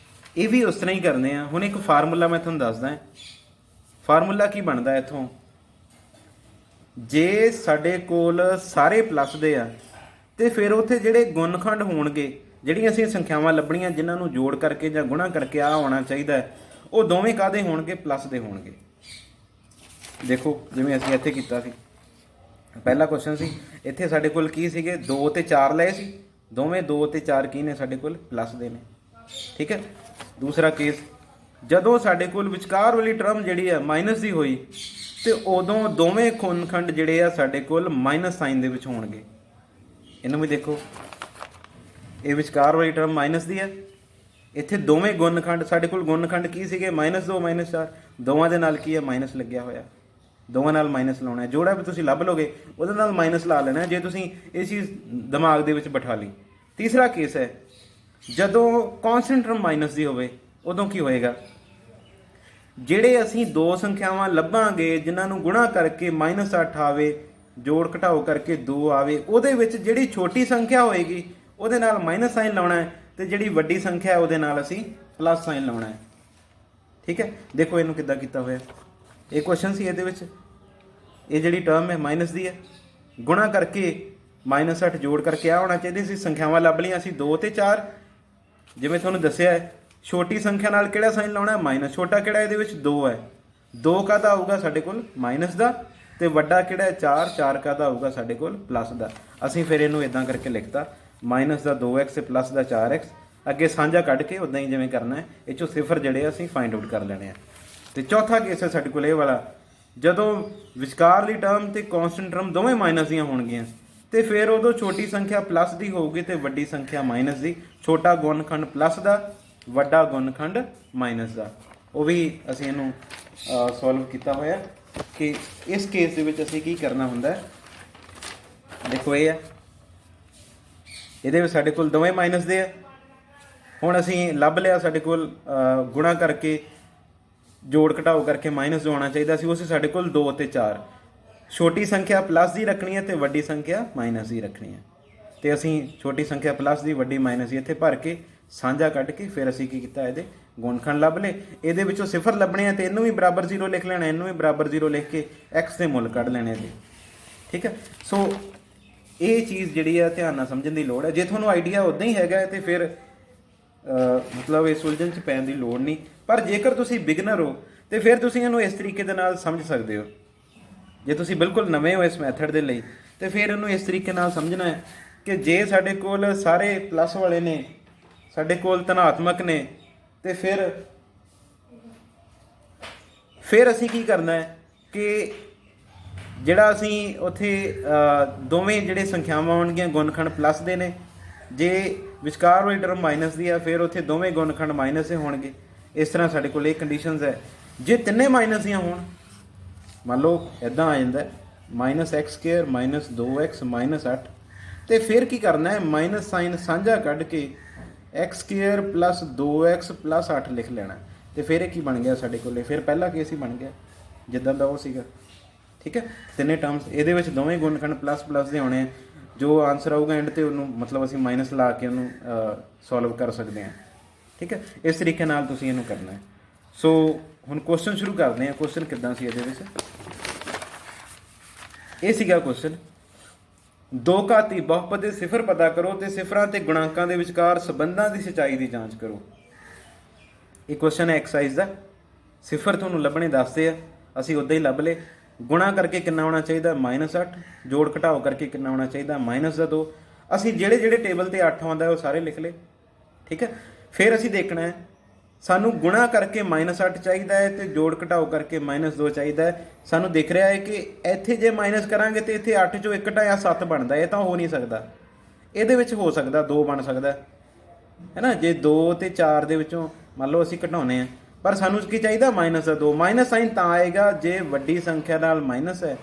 ਇਹ ਵੀ ਉਸ ਤਰ੍ਹਾਂ ਹੀ ਕਰਨੇ ਆ। ਹੁਣ ਇੱਕ ਫਾਰਮੂਲਾ ਮੈਂ ਤੁਹਾਨੂੰ ਦੱਸਦਾ। ਫਾਰਮੂਲਾ ਕੀ ਬਣਦਾ ਇੱਥੋਂ, ਜੇ ਸਾਡੇ ਕੋਲ ਸਾਰੇ ਪਲੱਸ ਦੇ ਆ ਤੇ ਫਿਰ ਉੱਥੇ ਜਿਹੜੇ ਗੁਣਖੰਡ ਹੋਣਗੇ, ਜਿਹੜੀਆਂ ਅਸੀਂ ਸੰਖਿਆਵਾਂ ਲੱਭਣੀਆਂ ਜਿਨ੍ਹਾਂ ਨੂੰ ਜੋੜ ਕਰਕੇ ਜਾਂ ਗੁਣਾ ਕਰਕੇ ਆ ਹੋਣਾ ਚਾਹੀਦਾ ਹੈ, ਉਹ ਦੋਵੇਂ ਕਾਹਦੇ ਹੋਣਗੇ, ਪਲੱਸ ਦੇ ਹੋਣਗੇ। ਦੇਖੋ ਜਿਵੇਂ ਅਸੀਂ ਇੱਥੇ ਕੀਤਾ ਸੀ, ਪਹਿਲਾ ਕੁਐਸਚਨ ਸੀ, ਇੱਥੇ ਸਾਡੇ ਕੋਲ ਕੀ ਸੀਗੇ, 2 ਤੇ 4 ਲਏ ਸੀ, ਦੋਵੇਂ 2 ਤੇ 4 ਕੀ ਨੇ ਸਾਡੇ ਕੋਲ, ਪਲੱਸ ਦੇ ਨੇ। ਠੀਕ ਹੈ, ਦੂਸਰਾ ਕੇਸ, ਜਦੋਂ ਸਾਡੇ ਕੋਲ ਵਿਚਕਾਰ ਵਾਲੀ ਟਰਮ ਜਿਹੜੀ ਹੈ ਮਾਈਨਸ ਦੀ ਹੋਈ ਤੇ ਉਦੋਂ ਦੋਵੇਂ ਗੁਣਖੰਡ ਜਿਹੜੇ ਆ ਸਾਡੇ ਕੋਲ ਮਾਈਨਸ ਸਾਈਨ ਦੇ ਵਿੱਚ ਹੋਣਗੇ। ਇਹਨੂੰ ਵੀ ਦੇਖੋ, ਇਹ ਵਿਚਕਾਰ ਵਾਲੀ ਟਰਮ ਮਾਈਨਸ ਦੀ ਹੈ, ਇੱਥੇ ਦੋਵੇਂ ਗੁਣਖੰਡ ਸਾਡੇ ਕੋਲ ਗੁਣਖੰਡ ਕੀ ਸੀਗੇ, -2 -4, ਦੋਵਾਂ ਦੇ ਨਾਲ ਕੀ ਹੈ, ਮਾਈਨਸ ਲੱਗਿਆ ਹੋਇਆ, ਦੋਵਾਂ ਨਾਲ ਮਾਈਨਸ ਲਾਉਣਾ ਹੈ। ਜੋੜਾ ਵੀ ਤੁਸੀਂ ਲੱਭ ਲੋਗੇ ਉਹਦੇ ਨਾਲ ਮਾਈਨਸ ਲਾ ਲੈਣਾ ਜੇ ਤੁਸੀਂ ਇਹ ਚੀਜ਼ ਦਿਮਾਗ ਦੇ ਵਿੱਚ ਬਿਠਾ ਲਈ। ਤੀਸਰਾ ਕੇਸ ਹੈ, ਜਦੋਂ ਕੌਨਸਟੈਂਟ ਟਰਮ ਮਾਈਨਸ ਦੀ ਹੋਵੇ ਉਦੋਂ ਕੀ ਹੋਏਗਾ, ਜਿਹੜੇ ਅਸੀਂ ਦੋ ਸੰਖਿਆਵਾਂ ਲੱਭਾਂਗੇ ਜਿਨ੍ਹਾਂ ਨੂੰ ਗੁਣਾ ਕਰਕੇ -8 ਆਵੇ, ਜੋੜ ਘਟਾਓ ਕਰਕੇ 2 ਆਵੇ, ਉਹਦੇ ਵਿੱਚ ਜਿਹੜੀ ਛੋਟੀ ਸੰਖਿਆ ਹੋਏਗੀ ਉਹਦੇ ਨਾਲ ਮਾਈਨਸ ਸਾਈਨ ਲਾਉਣਾ ਹੈ ਤੇ ਜਿਹੜੀ ਵੱਡੀ ਸੰਖਿਆ ਉਹਦੇ ਨਾਲ ਅਸੀਂ ਪਲੱਸ ਸਾਈਨ ਲਾਉਣਾ ਹੈ। ਠੀਕ ਹੈ, ਦੇਖੋ ਇਹਨੂੰ ਕਿੱਦਾਂ ਕੀਤਾ ਹੋਇਆ। ਇਹ ਕੁਐਸਚਨ ਸੀ, ਇਹਦੇ ਵਿੱਚ ਇਹ ਜਿਹੜੀ ਟਰਮ ਹੈ ਮਾਈਨਸ ਦੀ ਹੈ, ਗੁਣਾ ਕਰਕੇ -8 ਜੋੜ ਕਰਕੇ ਆ ਹੋਣਾ ਚਾਹੀਦੀ ਸੀ। ਸੰਖਿਆਵਾਂ ਲੱਭ ਲਈਆਂ ਅਸੀਂ 2 ਤੇ 4, ਜਿਵੇਂ ਤੁਹਾਨੂੰ ਦੱਸਿਆ ਹੈ ਛੋਟੀ ਸੰਖਿਆ ਨਾਲ ਕਿਹੜਾ ਸਾਈਨ ਲਾਉਣਾ ਹੈ, ਮਾਈਨਸ। ਛੋਟਾ ਕਿਹੜਾ, ਇਹਦੇ ਵਿੱਚ 2 ਹੈ, 2 ਕਾਹਦਾ ਆਊਗਾ ਸਾਡੇ ਕੋਲ, ਮਾਈਨਸ ਦਾ, ਤੇ ਵੱਡਾ ਕਿਹੜਾ ਹੈ, 4 ਕਾਹਦਾ ਆਊਗਾ ਸਾਡੇ ਕੋਲ, ਪਲੱਸ ਦਾ। ਅਸੀਂ ਫਿਰ ਇਹਨੂੰ ਇਦਾਂ ਕਰਕੇ ਲਿਖਤਾ, ਮਾਈਨਸ ਦਾ 2x ਤੇ ਪਲੱਸ ਦਾ 4x, ਅੱਗੇ ਸਾਂਝਾ ਕੱਢ ਕੇ ਉਦਾਂ ਹੀ ਜਿਵੇਂ ਕਰਨਾ ਹੈ, ਇਹ 'ਚੋਂ ਸਿਫਰ ਜਿਹੜੇ ਅਸੀਂ ਫਾਈਂਡ ਆਊਟ ਕਰ ਲੈਣੇ ਆ। ਤੇ ਚੌਥਾ ਕੇਸ ਹੈ ਸਾਡੇ ਕੋਲ ਇਹ ਵਾਲਾ, ਜਦੋਂ ਵਿਚਕਾਰਲੀ ਟਰਮ ਤੇ ਕੌਨਸਟੈਂਟ ਟਰਮ ਦੋਵੇਂ ਮਾਈਨਸ ਦੀਆਂ ਹੋਣਗੀਆਂ ਤੇ ਫਿਰ ਉਦੋਂ ਛੋਟੀ ਸੰਖਿਆ ਪਲੱਸ ਦੀ ਹੋਊਗੀ ਤੇ ਵੱਡੀ ਸੰਖਿਆ ਮਾਈਨਸ ਦੀ। ਛੋਟਾ ਗੁਣਖੰਡ ਪਲੱਸ ਦਾ, ਵੱਡਾ ਗੁਣਖੰਡ ਮਾਈਨਸ ਦਾ। ਉਹ ਵੀ ਅਸੀਂ ਇਹਨੂੰ ਸੋਲਵ ਕੀਤਾ ਹੋਇਆ ਕਿ ਇਸ ਕੇਸ ਦੇ ਵਿੱਚ ਅਸੀਂ ਕੀ ਕਰਨਾ ਹੁੰਦਾ। ਦੇਖੋ ਇਹ ਹੈ, ਇਹਦੇ ਵਿੱਚ ਸਾਡੇ ਕੋਲ ਦੋਵੇਂ ਮਾਈਨਸ ਦੇ ਆ। ਹੁਣ ਅਸੀਂ ਲੱਭ ਲਿਆ ਸਾਡੇ ਕੋਲ ਗੁਣਾ ਕਰਕੇ ਜੋੜ ਘਟਾਓ ਕਰਕੇ ਮਾਈਨਸ ਜੋ ਆਉਣਾ ਚਾਹੀਦਾ ਸੀ, ਉਸ ਸਾਡੇ ਕੋਲ 2 ਤੇ 4। ਛੋਟੀ ਸੰਖਿਆ ਪਲੱਸ ਦੀ ਰੱਖਣੀ ਹੈ ਤੇ ਵੱਡੀ ਸੰਖਿਆ ਮਾਈਨਸ ਦੀ ਰੱਖਣੀ ਹੈ। ਤੇ ਅਸੀਂ ਛੋਟੀ ਸੰਖਿਆ ਪਲੱਸ ਦੀ, ਵੱਡੀ ਮਾਈਨਸ ਦੀ ਇੱਥੇ ਭਰ ਕੇ ਸਾਂਝਾ ਕੱਢ ਕੇ ਫਿਰ ਅਸੀਂ ਕੀ ਕੀਤਾ, ਇਹਦੇ ਗੁਣਖੰਡ ਲੱਭ ਲਏ। ਇਹਦੇ ਵਿੱਚੋਂ ਸਿਫਰ ਲੱਭਣੇ ਆ ਤੇ ਇਹਨੂੰ ਵੀ ਬਰਾਬਰ 0 ਲਿਖ ਲੈਣਾ, ਇਹਨੂੰ ਵੀ ਬਰਾਬਰ 0 ਲਿਖ ਕੇ x ਦੇ ਮੁੱਲ ਕੱਢ ਲੈਣੇ ਇਹਦੇ। ਠੀਕ ਹੈ, ਸੋ ਇਹ ਚੀਜ਼ ਜਿਹੜੀ ਆ ਧਿਆਨ ਨਾਲ ਸਮਝਣ ਦੀ ਲੋੜ ਹੈ। ਜੇ ਤੁਹਾਨੂੰ ਆਈਡੀਆ ਉਦਾਂ ਹੀ ਹੈਗਾ ਤੇ ਫਿਰ ਮਤਲਬ ਇਸ ਉਲਝਣ 'ਚ ਪੈਣ ਦੀ ਲੋੜ ਨਹੀਂ। ਪਰ ਜੇਕਰ ਤੁਸੀਂ ਬਿਗਨਰ ਹੋ ਤੇ ਫਿਰ ਤੁਸੀਂ ਇਹਨੂੰ ਇਸ ਤਰੀਕੇ ਦੇ ਨਾਲ ਸਮਝ ਸਕਦੇ ਹੋ। ਜੇ ਤੁਸੀਂ ਬਿਲਕੁਲ ਨਵੇਂ ਹੋ ਇਸ ਮੈਥਡ ਦੇ ਲਈ ਤੇ ਫਿਰ ਇਹਨੂੰ ਇਸ ਤਰੀਕੇ ਨਾਲ ਸਮਝਣਾ ਹੈ ਕਿ ਜੇ ਸਾਡੇ ਕੋਲ ਸਾਰੇ ਪਲੱਸ ਵਾਲੇ ਨੇ, ਸਾਡੇ ਕੋਲ ਧਨਾਤਮਕ ਨੇ, ਤੇ ਫਿਰ ਅਸੀਂ ਕੀ ਕਰਨਾ ਹੈ ਕਿ ਜਿਹੜਾ ਅਸੀਂ ਉੱਥੇ ਦੋਵੇਂ ਜਿਹੜੇ ਸੰਖਿਆਵਾਂ ਹੋਣਗੀਆਂ ਗੁਣਨਖੰਡ ਪਲੱਸ ਦੇ ਨੇ, ਜੇ ਵਿਚਕਾਰ ਵਾਲੀ ਟਰਮ ਮਾਈਨਸ ਦੀ ਆ ਫਿਰ ਉੱਥੇ ਦੋਵੇਂ ਗੁਣਨਖੰਡ ਮਾਈਨਸ ਦੇ ਹੋਣਗੇ। ਇਸ ਤਰ੍ਹਾਂ ਸਾਡੇ ਕੋਲ ਇਹ ਕੰਡੀਸ਼ਨਸ ਹੈ। ਜੇ ਤਿੰਨੇ ਮਾਈਨਸ ਦੀਆਂ ਹੋਣ, ਮੰਨ ਲਓ ਇੱਦਾਂ ਆ ਜਾਂਦਾ -x² -2x -8, ਤੇ ਫਿਰ ਕੀ ਕਰਨਾ ਹੈ, ਮਾਈਨਸ ਸਾਈਨ ਸਾਂਝਾ ਕੱਢ ਕੇ x² + 2x + 8 ਲਿਖ ਲੈਣਾ। ਤੇ ਫਿਰ ਇਹ ਕੀ ਬਣ ਗਿਆ ਸਾਡੇ ਕੋਲ, ਫਿਰ ਪਹਿਲਾ ਕੇਸ ਹੀ ਬਣ ਗਿਆ ਜਿੱਦਾਂ ਦਾ ਉਹ ਸੀਗਾ। ਠੀਕ ਹੈ, ਤਿੰਨੇ ਟਰਮਸ ਇਹਦੇ ਵਿੱਚ ਦੋਵੇਂ ਗੁਣਨਖੰਡ ਪਲੱਸ ਪਲੱਸ ਦੇ ਹੋਣੇ ਆ। ਜੋ ਆਨਸਰ ਆਊਗਾ ਐਂਡ ਤੇ ਉਹਨੂੰ ਮਤਲਬ ਅਸੀਂ ਮਾਈਨਸ ਲਾ ਕੇ ਉਹਨੂੰ ਸੋਲਵ ਕਰ ਸਕਦੇ ਹਾਂ। ਠੀਕ ਹੈ, ਇਸ ਤਰੀਕੇ ਨਾਲ ਤੁਸੀਂ ਇਹਨੂੰ ਕਰਨਾ ਹੈ। ਸੋ ਹੁਣ ਕੁਐਸਚਨ ਸ਼ੁਰੂ ਕਰਦੇ ਹਾਂ। ਕੁਐਸਚਨ ਕਿੱਦਾਂ ਸੀ ਇਹਦੇ ਵਿੱਚ, ਇਹ ਸੀਗਾ ਕੁਐਸਚਨ, ਦੋ ਘਾਤੀ ਬਹੁਪਦ ਦੇ ਸਿਫਰ ਪਤਾ ਕਰੋ ਤੇ ਸਿਫਰਾਂ ਤੇ ਗੁਣਾਂਕਾਂ ਦੇ ਵਿਚਕਾਰ ਸੰਬੰਧਾਂ ਦੀ ਸੱਚਾਈ ਦੀ ਜਾਂਚ ਕਰੋ। ਇਹ ਕੁਐਸਚਨ ਹੈ ਐਕਸਰਸਾਈਜ਼ ਦਾ। ਸਿਫਰ ਤੁਹਾਨੂੰ ਲੱਭਣੇ ਦੱਸਦੇ ਆ, ਅਸੀਂ ਉੱਦਾਂ ਹੀ ਲੱਭ ਲਏ। ਗੁਣਾ ਕਰਕੇ ਕਿੰਨਾ ਹੋਣਾ ਚਾਹੀਦਾ, -8। ਜੋੜ ਘਟਾਓ ਕਰਕੇ ਕਿੰਨਾ ਹੋਣਾ ਚਾਹੀਦਾ, -2। ਅਸੀਂ ਜਿਹੜੇ ਜਿਹੜੇ ਟੇਬਲ ਤੇ 8 ਆਉਂਦਾ ਉਹ ਸਾਰੇ ਲਿਖ ਲਏ। ਠੀਕ ਹੈ, ਫਿਰ ਅਸੀਂ ਦੇਖਣਾ ਹੈ ਸਾਨੂੰ ਗੁਣਾ ਕਰਕੇ -8 ਚਾਹੀਦਾ ਹੈ ਤੇ ਜੋੜ ਘਟਾਓ ਕਰਕੇ -2 ਚਾਹੀਦਾ ਹੈ। ਸਾਨੂੰ ਦਿਖ ਰਿਹਾ ਹੈ ਕਿ ਇੱਥੇ ਜੇ ਮਾਈਨਸ ਕਰਾਂਗੇ ਤੇ ਇੱਥੇ 8 ਚੋਂ 1 ਘਟਾਇਆ 7 ਬਣਦਾ। ਇਹ ਤਾਂ ਹੋ ਨਹੀਂ ਸਕਦਾ। ਇਹਦੇ ਵਿੱਚ ਹੋ ਸਕਦਾ 2 ਬਣ ਸਕਦਾ ਹੈ ਨਾ। ਜੇ 2 ਤੇ 4 ਦੇ ਵਿੱਚੋਂ ਮੰਨ ਲਓ ਅਸੀਂ ਘਟਾਉਣੇ ਆ, ਪਰ ਸਾਨੂੰ ਕੀ ਚਾਹੀਦਾ, -2। ਮਾਈਨਸ ਸਾਈਨ ਤਾਂ ਆਏਗਾ ਜੇ ਵੱਡੀ ਸੰਖਿਆ ਨਾਲ ਮਾਈਨਸ ਹੈ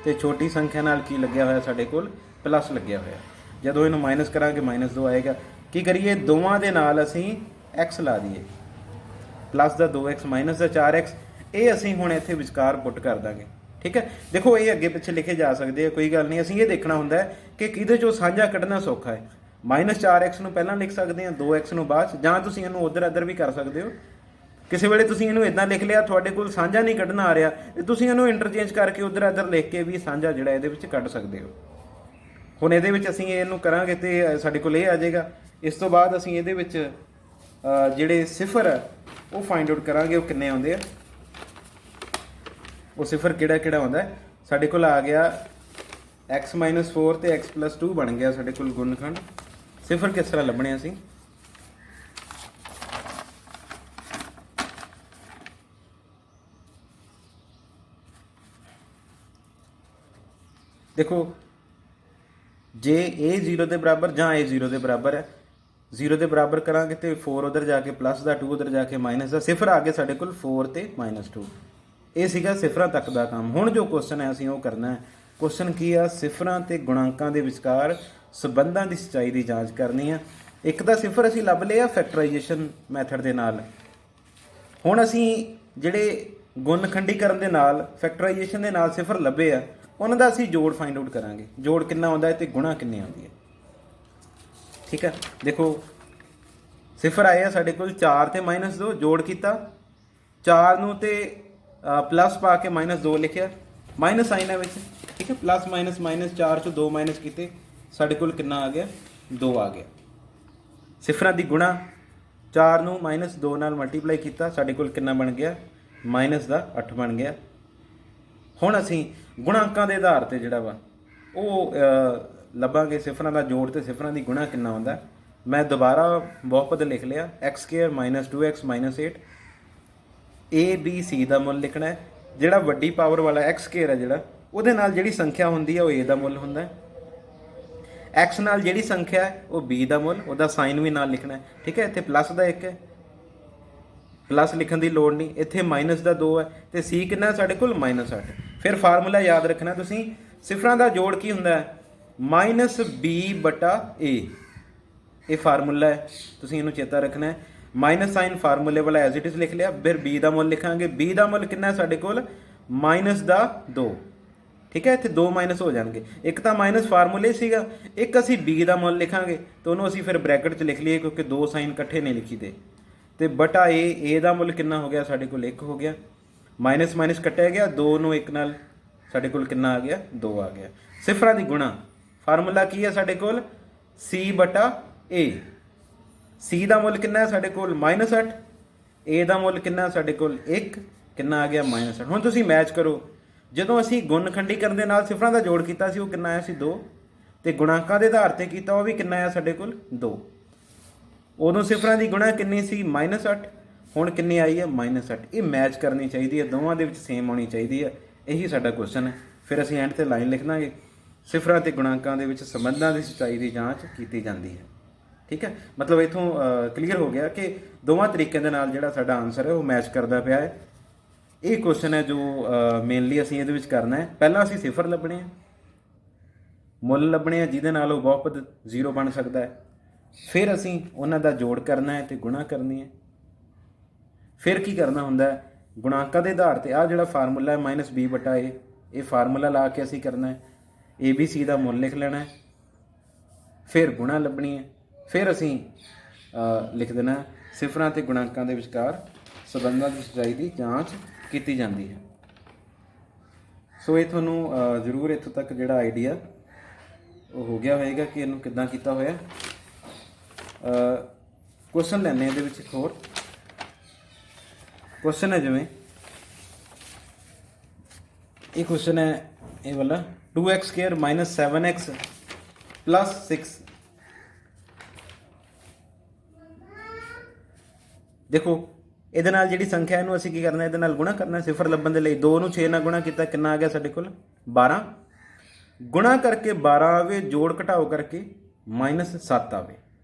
ਤੇ ਛੋਟੀ ਸੰਖਿਆ ਨਾਲ ਕੀ ਲੱਗਿਆ ਹੋਇਆ ਸਾਡੇ ਕੋਲ, ਪਲੱਸ ਲੱਗਿਆ ਹੋਇਆ। ਜਦੋਂ ਇਹਨੂੰ ਮਾਈਨਸ ਕਰਾਂਗੇ -2 ਆਏਗਾ। ਕੀ ਕਰੀਏ, ਦੋਵਾਂ ਦੇ ਨਾਲ ਅਸੀਂ x ਲਾ ਦਈਏ, ਪਲੱਸ ਦਾ 2x ਮਾਈਨਸ ਦਾ 4x। ਇਹ ਅਸੀਂ ਹੁਣ ਇੱਥੇ ਵਿਚਕਾਰ ਪੁੱਟ ਕਰ ਦਾਂਗੇ। ਠੀਕ ਹੈ, ਦੇਖੋ ਇਹ ਅੱਗੇ ਪਿੱਛੇ ਲਿਖੇ ਜਾ ਸਕਦੇ ਆ, ਕੋਈ ਗੱਲ ਨਹੀਂ। ਅਸੀਂ ਇਹ ਦੇਖਣਾ ਹੁੰਦਾ ਹੈ ਕਿ ਕਿਹਦੇ ਚੋਂ ਸਾਂਝਾ ਕੱਢਣਾ ਸੌਖਾ ਹੈ। -4x ਨੂੰ ਪਹਿਲਾਂ ਲਿਖ ਸਕਦੇ ਹਾਂ, 2x ਨੂੰ ਬਾਅਦ 'ਚ, ਜਾਂ ਤੁਸੀਂ ਇਹਨੂੰ ਉੱਧਰ ਇੱਧਰ ਵੀ ਕਰ ਸਕਦੇ ਹੋ। ਕਿਸੇ ਵੇਲੇ ਤੁਸੀਂ ਇਹਨੂੰ ਇੱਦਾਂ ਲਿਖ ਲਿਆ, ਤੁਹਾਡੇ ਕੋਲ ਸਾਂਝਾ ਨਹੀਂ ਕੱਢਣਾ ਆ ਰਿਹਾ, ਤੇ ਤੁਸੀਂ ਇਹਨੂੰ ਇੰਟਰਚੇਂਜ ਕਰਕੇ ਉੱਧਰ ਇੱਧਰ ਲਿਖ ਕੇ ਵੀ ਸਾਂਝਾ ਜਿਹੜਾ ਇਹਦੇ ਵਿੱਚ ਕੱਢ ਸਕਦੇ ਹੋ। ਹੁਣ ਇਹਦੇ ਵਿੱਚ ਅਸੀਂ ਇਹਨੂੰ ਕਰਾਂਗੇ ਤੇ ਸਾਡੇ ਕੋਲ ਇਹ ਆ ਜਾਏਗਾ। ਇਸ ਤੋਂ ਬਾਅਦ ਅਸੀਂ ਇਹਦੇ ਵਿੱਚ ਜਿਹੜੇ ਸਿਫਰ ਆ ਉਹ ਫਾਈਂਡ ਆਊਟ ਕਰਾਂਗੇ, ਉਹ ਕਿੰਨੇ ਆਉਂਦੇ ਆ। ਉਹ ਸਿਫਰ ਕਿਹੜਾ ਕਿਹੜਾ ਆਉਂਦਾ ਸਾਡੇ ਕੋਲ ਆ ਗਿਆ, x - 4 ਤੇ x + 2 ਬਣ ਗਿਆ ਸਾਡੇ ਕੋਲ ਗੁਣਨਖੰਡ। ਸਿਫਰ ਕਿਸ ਤਰ੍ਹਾਂ ਲੱਭਣੇ ਅਸੀਂ, ਦੇਖੋ ਜੇ a 0 ਦੇ ਬਰਾਬਰ ਜਾਂ a 0 ਦੇ ਬਰਾਬਰ ਹੈ, 0 ਦੇ ਬਰਾਬਰ ਕਰਾਂਗੇ ਤੇ 4 ਉਧਰ ਜਾ ਕੇ ਪਲੱਸ ਦਾ, 2 ਉਧਰ ਜਾ ਕੇ ਮਾਈਨਸ ਦਾ, ਸਿਫਰ ਆ ਗਏ ਸਾਡੇ ਕੋਲ 4 ਤੇ -2। ਇਹ ਸੀਗਾ ਸਿਫਰਾਂ ਤੱਕ ਦਾ ਕੰਮ। ਹੁਣ ਜੋ ਕੁਐਸਚਨ ਹੈ ਅਸੀਂ ਉਹ ਕਰਨਾ ਹੈ। ਕੁਐਸਚਨ ਕੀ ਆ, ਸਿਫਰਾਂ ਤੇ ਗੁਣਾਂਕਾਂ ਦੇ ਵਿਚਕਾਰ ਸੰਬੰਧਾਂ ਦੀ ਸੱਚਾਈ ਦੀ ਜਾਂਚ ਕਰਨੀ ਆ। ਇੱਕ ਤਾਂ ਸਿਫਰ ਅਸੀਂ ਲੱਭ ਲਿਆ ਫੈਕਟਰਾਈਜੇਸ਼ਨ ਮੈਥਡ ਦੇ ਨਾਲ। ਹੁਣ ਅਸੀਂ ਜਿਹੜੇ ਗੁਣਨਖੰਡੀਕਰਨ ਦੇ ਨਾਲ, ਫੈਕਟਰਾਈਜੇਸ਼ਨ ਦੇ ਨਾਲ ਸਿਫਰ ਲੱਭੇ ਆ, ਉਹਨਾਂ ਦਾ ਅਸੀਂ ਜੋੜ ਫਾਈਂਡ ਆਊਟ ਕਰਾਂਗੇ। ਜੋੜ ਕਿੰਨਾ ਆਉਂਦਾ ਹੈ ਤੇ ਗੁਣਾ ਕਿੰਨੀ ਆਉਂਦੀ ਹੈ। ਠੀਕ ਹੈ, ਦੇਖੋ ਸਿਫਰ ਆਏ ਆ ਸਾਡੇ ਕੋਲ 4 ਤੇ -2, ਜੋੜ ਕੀਤਾ 4 ਨੂੰ ਤੇ ਪਲੱਸ ਪਾ ਕੇ -2 ਲਿਖਿਆ, ਮਾਈਨਸ ਸਾਈਨ ਹੈ ਵਿੱਚ। ਠੀਕ ਹੈ, ਪਲੱਸ ਮਾਈਨਸ ਮਾਈਨਸ, 4 ਚੋਂ 2 ਮਾਈਨਸ ਕੀਤੇ, ਸਾਡੇ ਕੋਲ ਕਿੰਨਾ ਆ ਗਿਆ, 2 ਆ ਗਿਆ। ਸਿਫਰਾਂ ਦੀ ਗੁਣਾ 4 ਨੂੰ -2 ਨਾਲ ਮਲਟੀਪਲਾਈ ਕੀਤਾ, ਸਾਡੇ ਕੋਲ ਕਿੰਨਾ ਬਣ ਗਿਆ, -8 ਬਣ ਗਿਆ। ਹੁਣ ਅਸੀਂ ਗੁਣਾਂਕਾਂ ਦੇ ਆਧਾਰ ਤੇ ਜਿਹੜਾ ਵਾ ਉਹ ਲੱਭਾਂਗੇ ਸਿਫਰਾਂ ਦਾ ਜੋੜ ਤੇ ਸਿਫਰਾਂ ਦੀ ਗੁਣਾ ਕਿੰਨਾ ਹੁੰਦਾ। ਮੈਂ ਦੁਬਾਰਾ ਬਹੁਪਦ ਲਿਖ ਲਿਆ, x² - 2x - 8। a b c ਦਾ ਮੁੱਲ ਲਿਖਣਾ ਹੈ। ਜਿਹੜਾ ਵੱਡੀ ਪਾਵਰ ਵਾਲਾ x² ਹੈ ਜਿਹੜਾ, ਉਹਦੇ ਨਾਲ ਜਿਹੜੀ ਸੰਖਿਆ ਹੁੰਦੀ ਹੈ ਉਹ a ਦਾ ਮੁੱਲ ਹੁੰਦਾ ਹੈ। x ਨਾਲ ਜਿਹੜੀ ਸੰਖਿਆ ਹੈ ਉਹ b ਦਾ ਮੁੱਲ, ਉਹਦਾ ਸਾਈਨ ਵੀ ਨਾਲ ਲਿਖਣਾ ਹੈ। ਠੀਕ ਹੈ, ਇੱਥੇ ਪਲੱਸ ਦਾ 1 ਹੈ, ਪਲੱਸ ਲਿਖਣ ਦੀ ਲੋੜ ਨਹੀਂ। ਇੱਥੇ -2 ਹੈ ਤੇ c ਕਿੰਨਾ ਸਾਡੇ ਕੋਲ, -8। ਫਿਰ ਫਾਰਮੂਲਾ ਯਾਦ ਰੱਖਣਾ ਤੁਸੀਂ, ਸਿਫਰਾਂ ਦਾ ਜੋੜ ਕੀ ਹੁੰਦਾ ਹੈ, -b/a। ਇਹ ਫਾਰਮੂਲਾ ਹੈ, ਤੁਸੀਂ ਇਹਨੂੰ ਚੇਤਾ ਰੱਖਣਾ ਹੈ। ਮਾਈਨਸ ਸਾਈਨ ਫਾਰਮੂਲੇ ਵਾਲਾ ਐਜ਼ ਇਟ ਇਜ਼ ਲਿਖ ਲਿਆ। ਫਿਰ b ਦਾ ਮੁੱਲ ਲਿਖਾਂਗੇ। b ਦਾ ਮੁੱਲ ਕਿੰਨਾ ਸਾਡੇ ਕੋਲ, -2। ਠੀਕ ਹੈ, ਇੱਥੇ 2 ਮਾਈਨਸ ਹੋ ਜਾਣਗੇ। ਇੱਕ ਤਾਂ ਮਾਈਨਸ ਫਾਰਮੂਲੇ ਸੀਗਾ, ਇੱਕ ਅਸੀਂ b ਦਾ ਮੁੱਲ ਲਿਖਾਂਗੇ ਤੇ ਉਹਨੂੰ ਅਸੀਂ ਫਿਰ ਬ੍ਰੈਕਟ 'ਚ ਲਿਖ ਲਈਏ ਕਿਉਂਕਿ 2 ਸਾਈਨ ਇਕੱਠੇ ਨਹੀਂ ਲਿਖੀਦੇ। ਤੇ ਬਟਾ a ਦਾ ਮੁੱਲ ਕਿੰਨਾ ਹੋ ਗਿਆ ਸਾਡੇ ਕੋਲ, 1 ਹੋ ਗਿਆ। ਮਾਈਨਸ ਮਾਈਨਸ ਕੱਟਿਆ ਗਿਆ, 2 ਨੂੰ 1 ਨਾਲ ਸਾਡੇ ਕੋਲ ਕਿੰਨਾ ਆ ਗਿਆ, 2 ਆ ਗਿਆ। ਸਿਫਰਾਂ ਦੀ ਗੁਣਾ ਫਾਰਮੂਲਾ ਕੀ ਹੈ ਸਾਡੇ ਕੋਲ, c/a। c ਦਾ ਮੁੱਲ ਕਿੰਨਾ ਹੈ ਸਾਡੇ ਕੋਲ, -8। a ਦਾ ਮੁੱਲ ਕਿੰਨਾ ਸਾਡੇ ਕੋਲ, 1। ਕਿੰਨਾ ਆ ਗਿਆ, -8। ਹੁਣ ਤੁਸੀਂ ਮੈਚ ਕਰੋ, ਜਦੋਂ ਅਸੀਂ ਗੁਣਨਖੰਡੀਕਰਨ ਦੇ ਨਾਲ ਸਿਫਰਾਂ ਦਾ ਜੋੜ ਕੀਤਾ ਸੀ ਉਹ ਕਿੰਨਾ ਆਇਆ ਸੀ, 2। ਤੇ ਗੁਣਾਂਕਾਂ ਦੇ ਆਧਾਰ ਤੇ ਕੀਤਾ ਉਹ ਵੀ ਕਿੰਨਾ ਆਇਆ ਸਾਡੇ ਕੋਲ, 2। ਉਦੋਂ ਸਿਫਰਾਂ ਦੀ ਗੁਣਾ ਕਿੰਨੀ ਸੀ, -8। ਹੁਣ ਕਿੰਨੀ ਆਈ ਹੈ, -8। ਇਹ ਮੈਚ ਕਰਨੀ ਚਾਹੀਦੀ ਹੈ, ਦੋਵਾਂ ਦੇ ਵਿੱਚ ਸੇਮ ਹੋਣੀ ਚਾਹੀਦੀ ਹੈ। ਇਹੀ ਸਾਡਾ ਕੁਐਸਚਨ ਹੈ। ਫਿਰ ਅਸੀਂ ਐਂਡ ਤੇ ਲਾਈਨ ਲਿਖ ਦਾਂਗੇ, ਸਿਫਰਾਂ ਤੇ ਗੁਣਾਂਕਾਂ ਦੇ ਵਿੱਚ ਸੰਬੰਧਾਂ ਦੀ ਸੱਚਾਈ ਦੀ ਜਾਂਚ ਕੀਤੀ ਜਾਂਦੀ ਹੈ। ਠੀਕ ਹੈ, ਮਤਲਬ ਇਥੋਂ ਕਲੀਅਰ ਹੋ ਗਿਆ ਕਿ ਦੋਵਾਂ ਤਰੀਕਿਆਂ ਦੇ ਨਾਲ ਜਿਹੜਾ ਸਾਡਾ ਆਨਸਰ ਹੈ ਉਹ ਮੈਚ ਕਰਦਾ ਪਿਆ ਹੈ। ਇਹ ਕੁਐਸਚਨ ਹੈ ਜੋ ਮੇਨਲੀ ਅਸੀਂ ਇਹਦੇ ਵਿੱਚ ਕਰਨਾ ਹੈ। ਪਹਿਲਾਂ ਅਸੀਂ ਸਿਫਰ ਲੱਭਣੇ ਆ, ਮੁੱਲ ਲੱਭਣੇ ਆ ਜਿਹਦੇ ਨਾਲ ਉਹ ਬਹੁਪਦ 0 ਬਣ ਸਕਦਾ ਹੈ। ਫਿਰ ਅਸੀਂ ਉਹਨਾਂ ਦਾ ਜੋੜ ਕਰਨਾ ਹੈ ਤੇ ਗੁਣਾ ਕਰਨੀ ਹੈ। ਫਿਰ ਕੀ ਕਰਨਾ ਹੁੰਦਾ ਹੈ, ਗੁਣਾਂਕਾਂ ਦੇ ਆਧਾਰ ਤੇ ਆਹ ਜਿਹੜਾ ਫਾਰਮੂਲਾ ਹੈ -b/a, ਇਹ ਫਾਰਮੂਲਾ ਲਾ ਕੇ ਅਸੀਂ ਕਰਨਾ ਹੈ। ABC ਦਾ ਮੁੱਲ ਲਿਖ ਲੈਣਾ ਹੈ, ਫਿਰ ਗੁਣਾ ਲੱਭਣੀ ਹੈ। ਫਿਰ ਅਸੀਂ ਲਿਖ ਦੇਣਾ ਸਿਫਰਾਂ ਤੇ ਗੁਣਾਂਕਾਂ ਦੇ ਵਿਚਕਾਰ ਸੰਬੰਧਾਂ ਦੀ ਸੱਚਾਈ ਦੀ ਜਾਂਚ ਕੀਤੀ ਜਾਂਦੀ ਹੈ। ਸੋ ਇਹ ਤੁਹਾਨੂੰ ਜ਼ਰੂਰ ਇੱਥੋਂ ਤੱਕ ਜਿਹੜਾ ਆਈਡੀਆ ਉਹ ਹੋ ਗਿਆ ਹੋਏਗਾ ਕਿ ਇਹਨੂੰ ਕਿੱਦਾਂ ਕੀਤਾ ਹੋਇਆ। ਕੁਐਸਚਨ ਲੈਣੇ ਇਹਦੇ ਵਿੱਚ ਇੱਕ ਹੋਰ ਕੁਐਸਚਨ ਹੈ, ਜਿਵੇਂ ਇਹ ਕੁਐਸਚਨ ਹੈ ਇਹ ਵਾਲਾ 2x² - 7x + 6। ਦੇਖੋ ਇਹਦੇ ਨਾਲ ਜਿਹੜੀ ਸੰਖਿਆ ਇਹਨੂੰ ਅਸੀਂ ਕੀ ਕਰਨਾ, ਇਹਦੇ ਨਾਲ ਗੁਣਾ ਕਰਨਾ। ਸਿਫਰ ਲੱਭਣ ਦੇ ਲਈ 2 ਨੂੰ 6 ਨਾਲ ਗੁਣਾ ਕੀਤਾ, ਕਿੰਨਾ ਆ ਗਿਆ ਸਾਡੇ ਕੋਲ 12। ਗੁਣਾ ਕਰਕੇ 12 ਆਵੇ, ਜੋੜ ਘਟਾਓ ਕਰਕੇ -7 ਆਵੇ।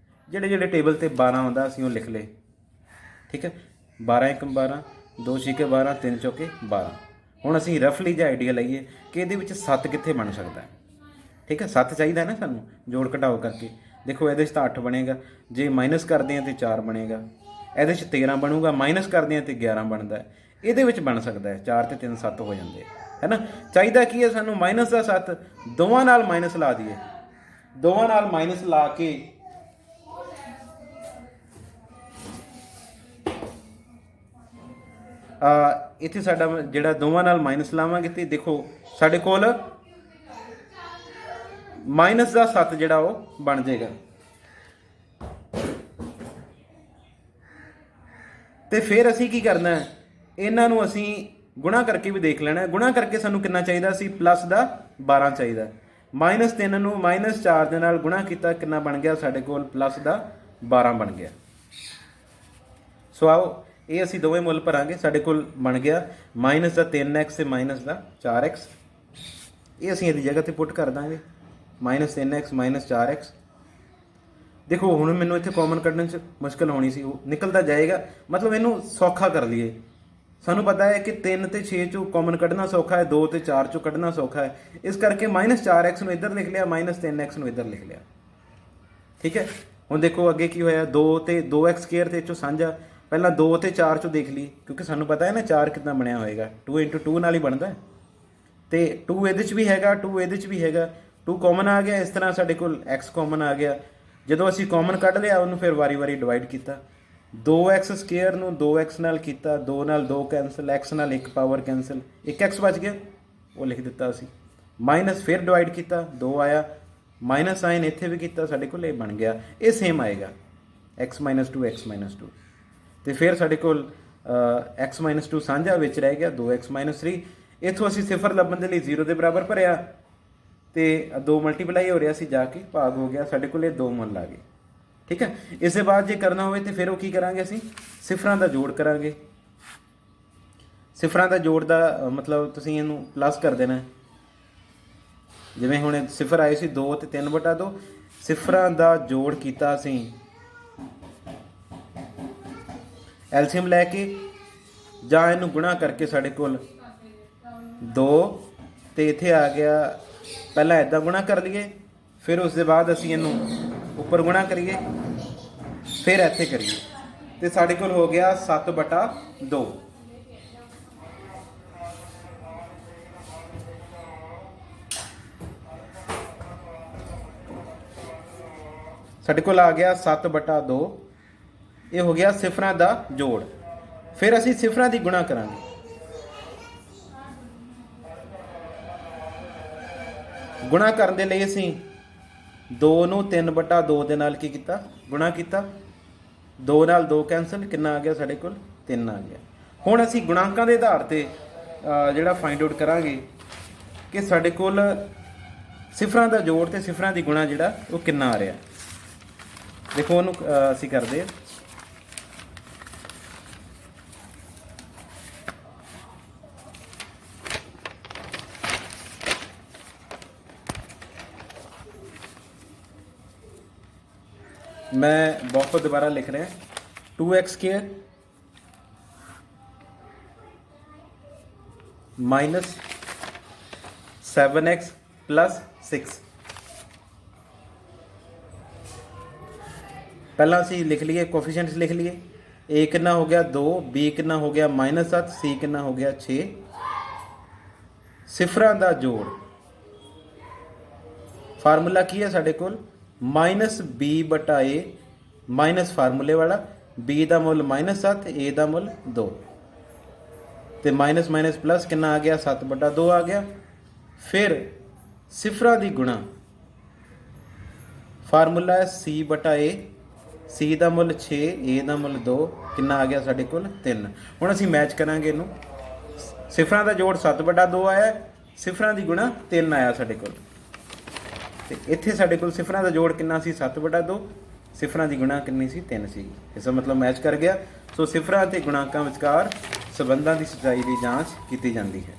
ਜਿਹੜੇ ਜਿਹੜੇ ਟੇਬਲ ਤੇ 12 ਆਉਂਦਾ ਅਸੀਂ ਉਹ ਲਿਖ ਲਏ। ਠੀਕ ਹੈ, 12 × 12, 2 × 6 = 12, 3 × 4 = 12। ਹੁਣ ਅਸੀਂ ਰਫਲੀ ਜਿਹਾ ਆਈਡੀਆ ਲਈਏ ਕਿ ਇਹਦੇ ਵਿੱਚ 7 ਕਿੱਥੇ ਬਣ ਸਕਦਾ ਹੈ। ਠੀਕ ਹੈ, 7 ਚਾਹੀਦਾ ਨਾ ਸਾਨੂੰ ਜੋੜ ਘਟਾਓ ਕਰਕੇ। ਦੇਖੋ ਇਹਦੇ 'ਚ ਤਾਂ 8 ਬਣੇਗਾ, ਜੇ ਮਾਈਨਸ ਕਰਦੇ ਹਾਂ ਤਾਂ 4 ਬਣੇਗਾ। ਇਹਦੇ 'ਚ 13 ਬਣੂਗਾ, ਮਾਈਨਸ ਕਰਦੇ ਹਾਂ ਤਾਂ 11 ਬਣਦਾ। ਇਹਦੇ ਵਿੱਚ ਬਣ ਸਕਦਾ ਹੈ 4 ਤੇ 3 7 ਹੋ ਜਾਂਦੇ ਹੈ ਨਾ। ਚਾਹੀਦਾ ਕੀ ਹੈ ਸਾਨੂੰ, ਮਾਈਨਸ ਦਾ 7, ਦੋਵਾਂ ਨਾਲ ਮਾਈਨਸ ਲਾ ਦਈਏ। ਦੋਵਾਂ ਨਾਲ ਮਾਈਨਸ ਲਾ ਕੇ ਇੱਥੇ ਸਾਡਾ ਜਿਹੜਾ ਦੋਵਾਂ ਨਾਲ ਮਾਈਨਸ ਲਾਵਾਂਗੇ ਤੇ ਦੇਖੋ ਸਾਡੇ ਕੋਲ ਮਾਈਨਸ ਦਾ 7 ਜਿਹੜਾ ਉਹ ਬਣ ਜਾਏਗਾ। ਤੇ ਫਿਰ ਅਸੀਂ ਕੀ ਕਰਨਾ ਹੈ, ਇਹਨਾਂ ਨੂੰ ਅਸੀਂ ਗੁਣਾ ਕਰਕੇ ਵੀ ਦੇਖ ਲੈਣਾ। ਗੁਣਾ ਕਰਕੇ ਸਾਨੂੰ ਕਿੰਨਾ ਚਾਹੀਦਾ ਸੀ, ਪਲੱਸ ਦਾ 12 ਚਾਹੀਦਾ। -3 ਨੂੰ -4 ਦੇ ਨਾਲ ਗੁਣਾ ਕੀਤਾ, ਕਿੰਨਾ ਬਣ ਗਿਆ ਸਾਡੇ ਕੋਲ, ਪਲੱਸ ਦਾ 12 ਬਣ ਗਿਆ। ਸੋ ਆਓ ਇਹ ਅਸੀਂ ਦੋਵੇਂ ਮੁੱਲ ਭਰਾਂਗੇ। ਸਾਡੇ ਕੋਲ ਬਣ ਗਿਆ -3x ਤੇ -4x। ਇਹ ਅਸੀਂ ਇਹਦੀ ਜਗ੍ਹਾ ਤੇ ਪੁੱਟ ਕਰ ਦਾਂਗੇ, -3x -4x। ਦੇਖੋ ਹੁਣ ਮੈਨੂੰ ਇੱਥੇ ਕਾਮਨ ਕੱਢਣ 'ਚ ਮੁਸ਼ਕਿਲ ਹੋਣੀ ਸੀ, ਉਹ ਨਿਕਲਦਾ ਜਾਏਗਾ। ਮਤਲਬ ਇਹਨੂੰ ਸੌਖਾ ਕਰ ਲਈਏ। ਸਾਨੂੰ ਪਤਾ ਹੈ ਕਿ 3 ਤੇ 6 ਚੋਂ ਕਾਮਨ ਕੱਢਣਾ ਸੌਖਾ ਹੈ, 2 ਤੇ 4 ਚੋਂ ਕੱਢਣਾ ਸੌਖਾ ਹੈ। ਇਸ ਕਰਕੇ -4x ਨੂੰ ਇੱਧਰ ਲਿਖ ਲਿਆ, -3x ਨੂੰ ਇੱਧਰ ਲਿਖ ਲਿਆ। ਠੀਕ ਹੈ, ਹੁਣ ਦੇਖੋ ਅੱਗੇ ਕੀ ਹੋਇਆ, 2 ਤੇ 2x² ਤੇ 'ਚੋਂ ਸਾਂਝਾ। ਪਹਿਲਾਂ 2 ਤੇ 4 ਚੋਂ ਦੇਖ ਲਈ, ਕਿਉਂਕਿ ਸਾਨੂੰ ਪਤਾ ਹੈ ਨਾ 4 ਕਿੱਦਾਂ ਬਣਿਆ ਹੋਏਗਾ, 2 × 2 ਨਾਲ ਹੀ ਬਣਦਾ। ਤੇ 2 ਇਹਦੇ 'ਚ ਵੀ ਹੈਗਾ, 2 ਇਹਦੇ 'ਚ ਵੀ ਹੈਗਾ, 2 ਕਾਮਨ ਆ ਗਿਆ। ਇਸ ਤਰ੍ਹਾਂ ਸਾਡੇ ਕੋਲ x ਕਾਮਨ ਆ ਗਿਆ। ਜਦੋਂ ਅਸੀਂ ਕਾਮਨ ਕੱਢ ਲਿਆ, ਉਹਨੂੰ ਫਿਰ ਵਾਰੀ-ਵਾਰੀ ਡਿਵਾਈਡ ਕੀਤਾ। 2x² ਨੂੰ 2x ਨਾਲ ਕੀਤਾ, 2 ਨਾਲ 2 ਕੈਂਸਲ, x ਨਾਲ 1 ਪਾਵਰ ਕੈਂਸਲ, 1x ਬਚ ਗਿਆ, ਉਹ ਲਿਖ ਦਿੱਤਾ ਅਸੀਂ। ਮਾਈਨਸ ਫਿਰ ਡਿਵਾਈਡ ਕੀਤਾ, 2 ਆਇਆ, ਮਾਈਨਸ ਸਾਈਨ ਇੱਥੇ ਵੀ ਕੀਤਾ, ਸਾਡੇ ਕੋਲ ਇਹ ਬਣ ਗਿਆ। ਇਹ ਸੇਮ ਆਏਗਾ x - 2 x - 2। ਤੇ ਫਿਰ ਸਾਡੇ ਕੋਲ x - 2 ਸਾਂਝਾ ਵਿੱਚ ਰਹਿ ਗਿਆ, 2x - 3। ਇੱਥੋਂ ਅਸੀਂ ਸਿਫਰ ਲੱਭਣ ਦੇ ਲਈ 0 ਦੇ ਬਰਾਬਰ ਭਰਿਆ ਤੇ 2 ਮਲਟੀਪਲਾਈ ਹੋ ਰਿਹਾ ਸੀ, ਜਾ ਕੇ ਭਾਗ ਹੋ ਗਿਆ, ਸਾਡੇ ਕੋਲ ਇਹ 2 ਮੁੱਲ ਆ ਗਏ। ਠੀਕ ਹੈ, ਇਸ ਦੇ ਬਾਅਦ ਜੇ ਕਰਨਾ ਹੋਵੇ ਤੇ ਫਿਰ ਉਹ ਕੀ ਕਰਾਂਗੇ, ਅਸੀਂ ਸਿਫਰਾਂ ਦਾ ਜੋੜ ਕਰਾਂਗੇ। ਸਿਫਰਾਂ ਦਾ ਜੋੜ ਦਾ ਮਤਲਬ ਤੁਸੀਂ ਇਹਨੂੰ ਪਲੱਸ ਕਰ ਦੇਣਾ। ਜਿਵੇਂ ਹੁਣ ਸਿਫਰ ਆਏ ਸੀ 2 ਤੇ 3/2, ਸਿਫਰਾਂ ਦਾ ਜੋੜ ਕੀਤਾ ਅਸੀਂ ਐਲਸੀਐਮ ਲੈ ਕੇ, ਜਾਂ ਇਹਨੂੰ ਗੁਣਾ ਕਰਕੇ ਸਾਡੇ ਕੋਲ 2 ਤੇ ਇੱਥੇ ਆ ਗਿਆ। ਪਹਿਲਾਂ ਇੱਦਾਂ ਗੁਣਾ ਕਰ ਲਈਏ, ਫਿਰ ਉਸ ਦੇ ਬਾਅਦ ਅਸੀਂ ਇਹਨੂੰ ਉੱਪਰ ਗੁਣਾ ਕਰੀਏ, ਫਿਰ ਇੱਥੇ ਕਰੀਏ, ਤੇ ਸਾਡੇ ਕੋਲ ਹੋ ਗਿਆ 7/2। ਸਾਡੇ ਕੋਲ ਆ ਗਿਆ 7/2। ਇਹ ਹੋ ਗਿਆ ਸਿਫਰਾਂ ਦਾ ਜੋੜ। ਫਿਰ ਅਸੀਂ ਸਿਫਰਾਂ ਦੀ ਗੁਣਾ ਕਰਾਂਗੇ। ਗੁਣਾ ਕਰਨ ਦੇ ਲਈ ਅਸੀਂ 2 ਨੂੰ 3/2 ਦੇ ਨਾਲ ਕੀ ਕੀਤਾ, ਗੁਣਾ ਕੀਤਾ। 2 ਨਾਲ 2 ਕੈਂਸਲ, ਕਿੰਨਾ ਆ ਗਿਆ ਸਾਡੇ ਕੋਲ, 3 ਆ ਗਿਆ। ਹੁਣ ਅਸੀਂ ਗੁਣਾਂਕਾਂ ਦੇ ਆਧਾਰ ਤੇ ਜਿਹੜਾ ਫਾਈਂਡ ਆਊਟ ਕਰਾਂਗੇ ਕਿ ਸਾਡੇ ਕੋਲ ਸਿਫਰਾਂ ਦਾ ਜੋੜ ਤੇ ਸਿਫਰਾਂ ਦੀ ਗੁਣਾ ਜਿਹੜਾ ਉਹ ਕਿੰਨਾ ਆ ਰਿਹਾ। ਦੇਖੋ ਉਹਨੂੰ ਅਸੀਂ ਕਰਦੇ मैं बहुपद दोबारा लिख रहा 2x square minus 7x plus 6। पहला असी लिख लिए कोफिशिएंट्स लिख लिए, ए कितना हो गया 2, बी कितना हो गया -7, सी कितना हो गया 6। सिफरां दा जोड़ फार्मूला की है साढ़े कोल -b बटा ए माइनस फार्मूले वाला, b का मुल -7, ए का मुल 2, तो माइनस माइनस प्लस कितना आ गया 7 बटा 2 आ गया। फिर सिफरां दी गुणा फार्मूला है c बटा ए, c का मुल 6, ए का मुल 2, कितना आ गया साढ़े कोल 3। हुण असीं मैच करांगे इनू, सिफरां दा जोड़ 7 बटा 2 आया, सिफरां दी गुणा 3 आया साढ़े कोल, ते इत्थे साढ़े कोल सिफरां दा जोड़ कितना सी 7 बटा 2, सिफरां दी गुणा कितनी सी 3 सी। इसका मतलब मैच कर गया। सो सिफरां ते गुणांकां विचकार संबंधां दी सच्चाई की जांच की जाती है।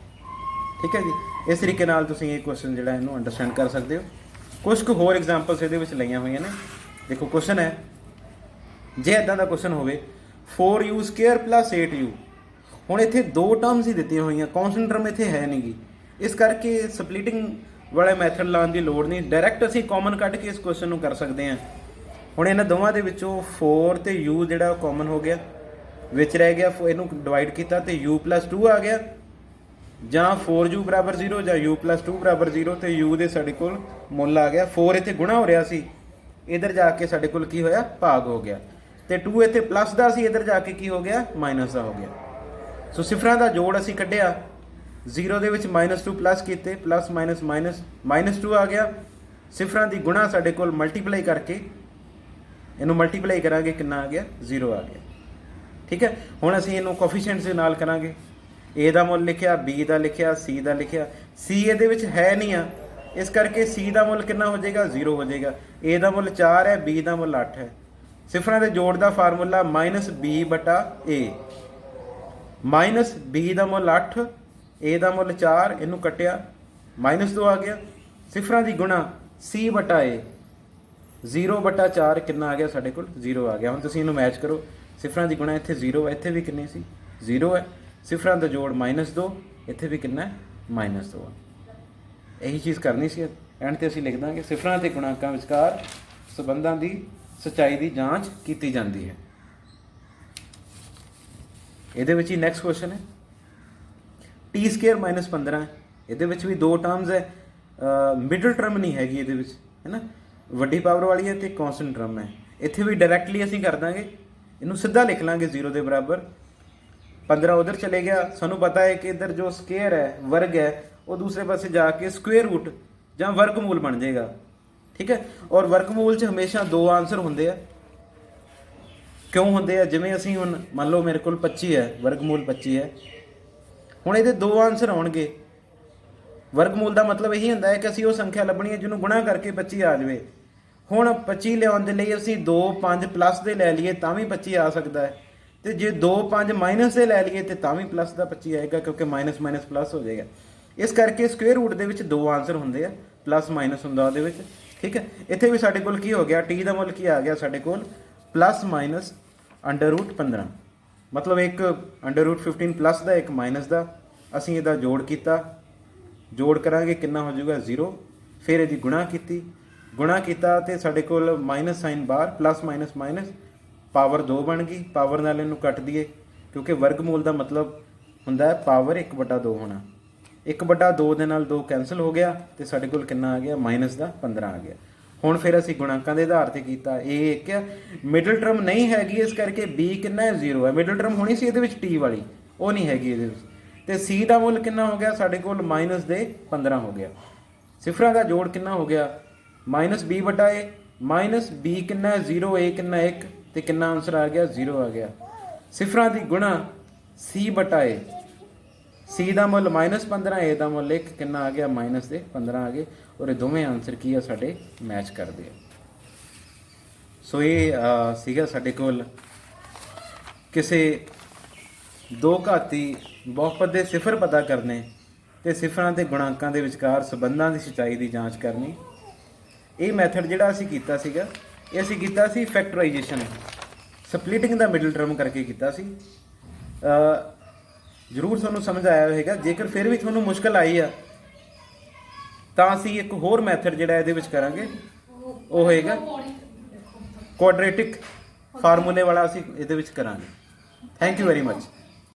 ठीक है जी, इस तरीके नाल तुसीं ये क्वेश्चन जिहड़ा इहनूं अंडरस्टैंड कर सकते हो। कुछ कुछ होर एग्जाम्पल्स इहदे विच लईआं होईआं ने। देखो क्वेश्चन है, जे इदां दा क्वेश्चन होवे 4u स्क्वायर प्लस 8u, हुण इत्थे दो टर्म्स ही दित्तियां होईआं, कॉन्सटेंट टर्म इत्थे है नहीं गी, इस करके स्पलिटिंग वाले मैथड लाने की लोड़ नहीं, डायरैक्ट असीं कॉमन कढ के इस क्वेश्चन नूं कर सकते हैं। हुण इन्हां दोवां दे विचों 4 ते u जिहड़ा कॉमन हो गया, विच रह गया इहनूं डिवाइड किया तो u प्लस 2 आ गया, जां 4u बराबर 0 जां u प्लस 2 बराबर 0, तो u दे साडे कोल मुल आ गया। 4 इत्थे गुणा हो रहा सी, इधर जाके साडे कोल की होया भाग हो गया, तो 2 इत्थे प्लस दा सी, इधर जाके की हो गया माइनस दा हो गया। सो सिफरां दा जोड़ असीं कढिया, 0 दे विच -2 प्लस किते, प्लस माइनस माइनस -2 आ गया। सिफरां दी गुणा साडे कोल मल्टीप्लाई करके इनू मल्टीप्लाई करांगे, कितना आ गया 0 आ गया। ठीक है, हुण असीं इनू कोफिशिएंट्स दे नाल करांगे, ए दा मुल लिखिया, बी दा लिखिया, सी दा लिखिया, सी इहदे विच है नहीं आ, इस करके सी दा मुल कितना हो जाएगा 0 हो जाएगा, ए दा मुल 4 है, बी दा मुल 8 है। सिफरां दे जोड़ दा फार्मूला -b बटा ए, माइनस बी दा मुल 8, ए दा मुल 4, इनू कटिया -2 आ गया। सिफरां दी गुणा c बटा ए, 0 बटा 4 कितना आ गया साढ़े कोल 0 आ गया। हुण तुसीं इनू मैच करो, सिफरां दी गुणा इत्थे 0 है, इत्थे भी कितनी सी 0 है, सिफरां दा जोड़ -2, इत्थे भी कितना है -2 है। यही चीज़ करनी सी, एंड ते असीं लिख दांगे सिफरां ते गुणांकां विचकार संबंधां दी सच्चाई की जांच की जाती है। ਇਹਦੇ ਵਿੱਚ ਹੀ ਨੈਕਸਟ ਕੁਐਸਚਨ ਹੈ टी स्केयर -15, ਇਹਦੇ ਵਿੱਚ ਵੀ ਦੋ ਟਰਮਸ ਹੈ, ਮਿਡਲ ਟਰਮ ਨਹੀਂ ਹੈਗੀ ਇਹਦੇ ਵਿੱਚ, ਹੈ ਨਾ, ਵੱਡੀ ਪਾਵਰ ਵਾਲੀ ਹੈ ਤੇ ਕੌਂਸਟੈਂਟ ਟਰਮ ਹੈ। ਇੱਥੇ ਵੀ ਡਾਇਰੈਕਟਲੀ ਅਸੀਂ ਕਰ ਦਾਂਗੇ, ਇਹਨੂੰ ਸਿੱਧਾ ਲਿਖ ਲਾਂਗੇ 0 ਦੇ ਬਰਾਬਰ, 15 उधर चले गया, सानू पता है कि इधर जो स्केयर है वर्ग है वो दूसरे पासे जाके स्क्वेयर रूट ਜਾਂ वर्गमूल बन जाएगा। ठीक है, और वर्गमूल 'ਚ हमेशा दो आंसर होंगे आ, क्यों होंगे आ, जिमें असीं हुण मान लो मेरे को 25 है, वर्गमूल 25 है, हुण ਇਹਦੇ दो आंसर आउणगे। वर्गमूल का मतलब यही होंदा है कि असीं वो संख्या लभणी है जिन्होंने गुणा करके 25 आ जाए। हुण 25 लियाउण दे लई असीं 2 5 प्लस दे लै लईए तां भी 25 आ सकता है, तो जे 2 5 माइनस से लै लईए तो तां भी प्लस का 25 आएगा, क्योंकि माइनस माइनस प्लस हो जाएगा। इस करके स्क्वेयर रूट दे विच दो आंसर होंगे आ, प्लस माइनस हुंदा उहदे विच। ठीक है, इत्थे भी साडे कोल की हो गया, टी का मुल की आ गया साडे कोल प्लस माइनस √15, मतलब एक √15 प्लस का एक माइनस का। असीं इहदा जोड़ किया, जोड़ करांगे कितना हो जाऊगा 0, फिर इहदी गुणा की, गुणा किया तो साडे कोल माइनस साइन बाहर, प्लस माइनस माइनस, पावर 2 बन गई, पावर नाल इनू कट दिए, क्योंकि वर्गमूल का मतलब हुंदा है पावर 1/2 होना, 1/2 दे नाल 2 कैंसल हो गया, तो साडे कोल कितना आ गया माइनस का 15 आ गया। हुण फिर असीं गुणांकां दे आधार ते कीता, ए एक है, मिडल टर्म नहीं हैगी, इस करके बी कितना है 0 है, मिडल टर्म होनी सी इहदे विच टी वाली, वो नहीं हैगी इहदे विच, ते सी का मुल कितना हो गया साडे कोल -15 हो गया। सिफरां का जोड़ कितना हो गया -b बटा ए, माइनस बी कितना 0, ए कितना 1, तो कितना आंसर आ गया 0 आ गया। सिफरां की गुणा c बटा ए, c का मुल -15, ए का मुल 1, कितना आ गया -15 आ गए, और ये दोवें आंसर की है साडे मैच करते हैं। सो ये सीगा साडे कोल किसी दो घाती बहुपद के सिफर पता करने ते सिफरां ते गुणांकां दे विचकार संबंधां की सच्चाई की जांच करनी। ये मैथड जिहड़ा असीं कीता सीगा ਇਹ ਅਸੀਂ ਕੀਤਾ ਸੀ ਫੈਕਟਰਾਈਜੇਸ਼ਨ, ਸਪਲਿਟਿੰਗ ਦਾ ਮਿਡਲ ਟਰਮ ਕਰਕੇ ਕੀਤਾ ਸੀ। ਜ਼ਰੂਰ ਤੁਹਾਨੂੰ ਸਮਝ ਆਇਆ ਹੋਵੇਗਾ। ਜੇਕਰ ਫਿਰ ਵੀ ਤੁਹਾਨੂੰ ਮੁਸ਼ਕਲ ਆਈ ਆ ਤਾਂ ਅਸੀਂ ਇੱਕ ਹੋਰ ਮੈਥਡ ਜਿਹੜਾ ਇਹਦੇ ਵਿੱਚ ਕਰਾਂਗੇ, ਉਹ ਹੋਏਗਾ ਕੁਆਡਰੇਟਿਕ ਫਾਰਮੂਲੇ ਵਾਲਾ ਅਸੀਂ ਇਹਦੇ ਵਿੱਚ ਕਰਾਂਗੇ। Thank you very much.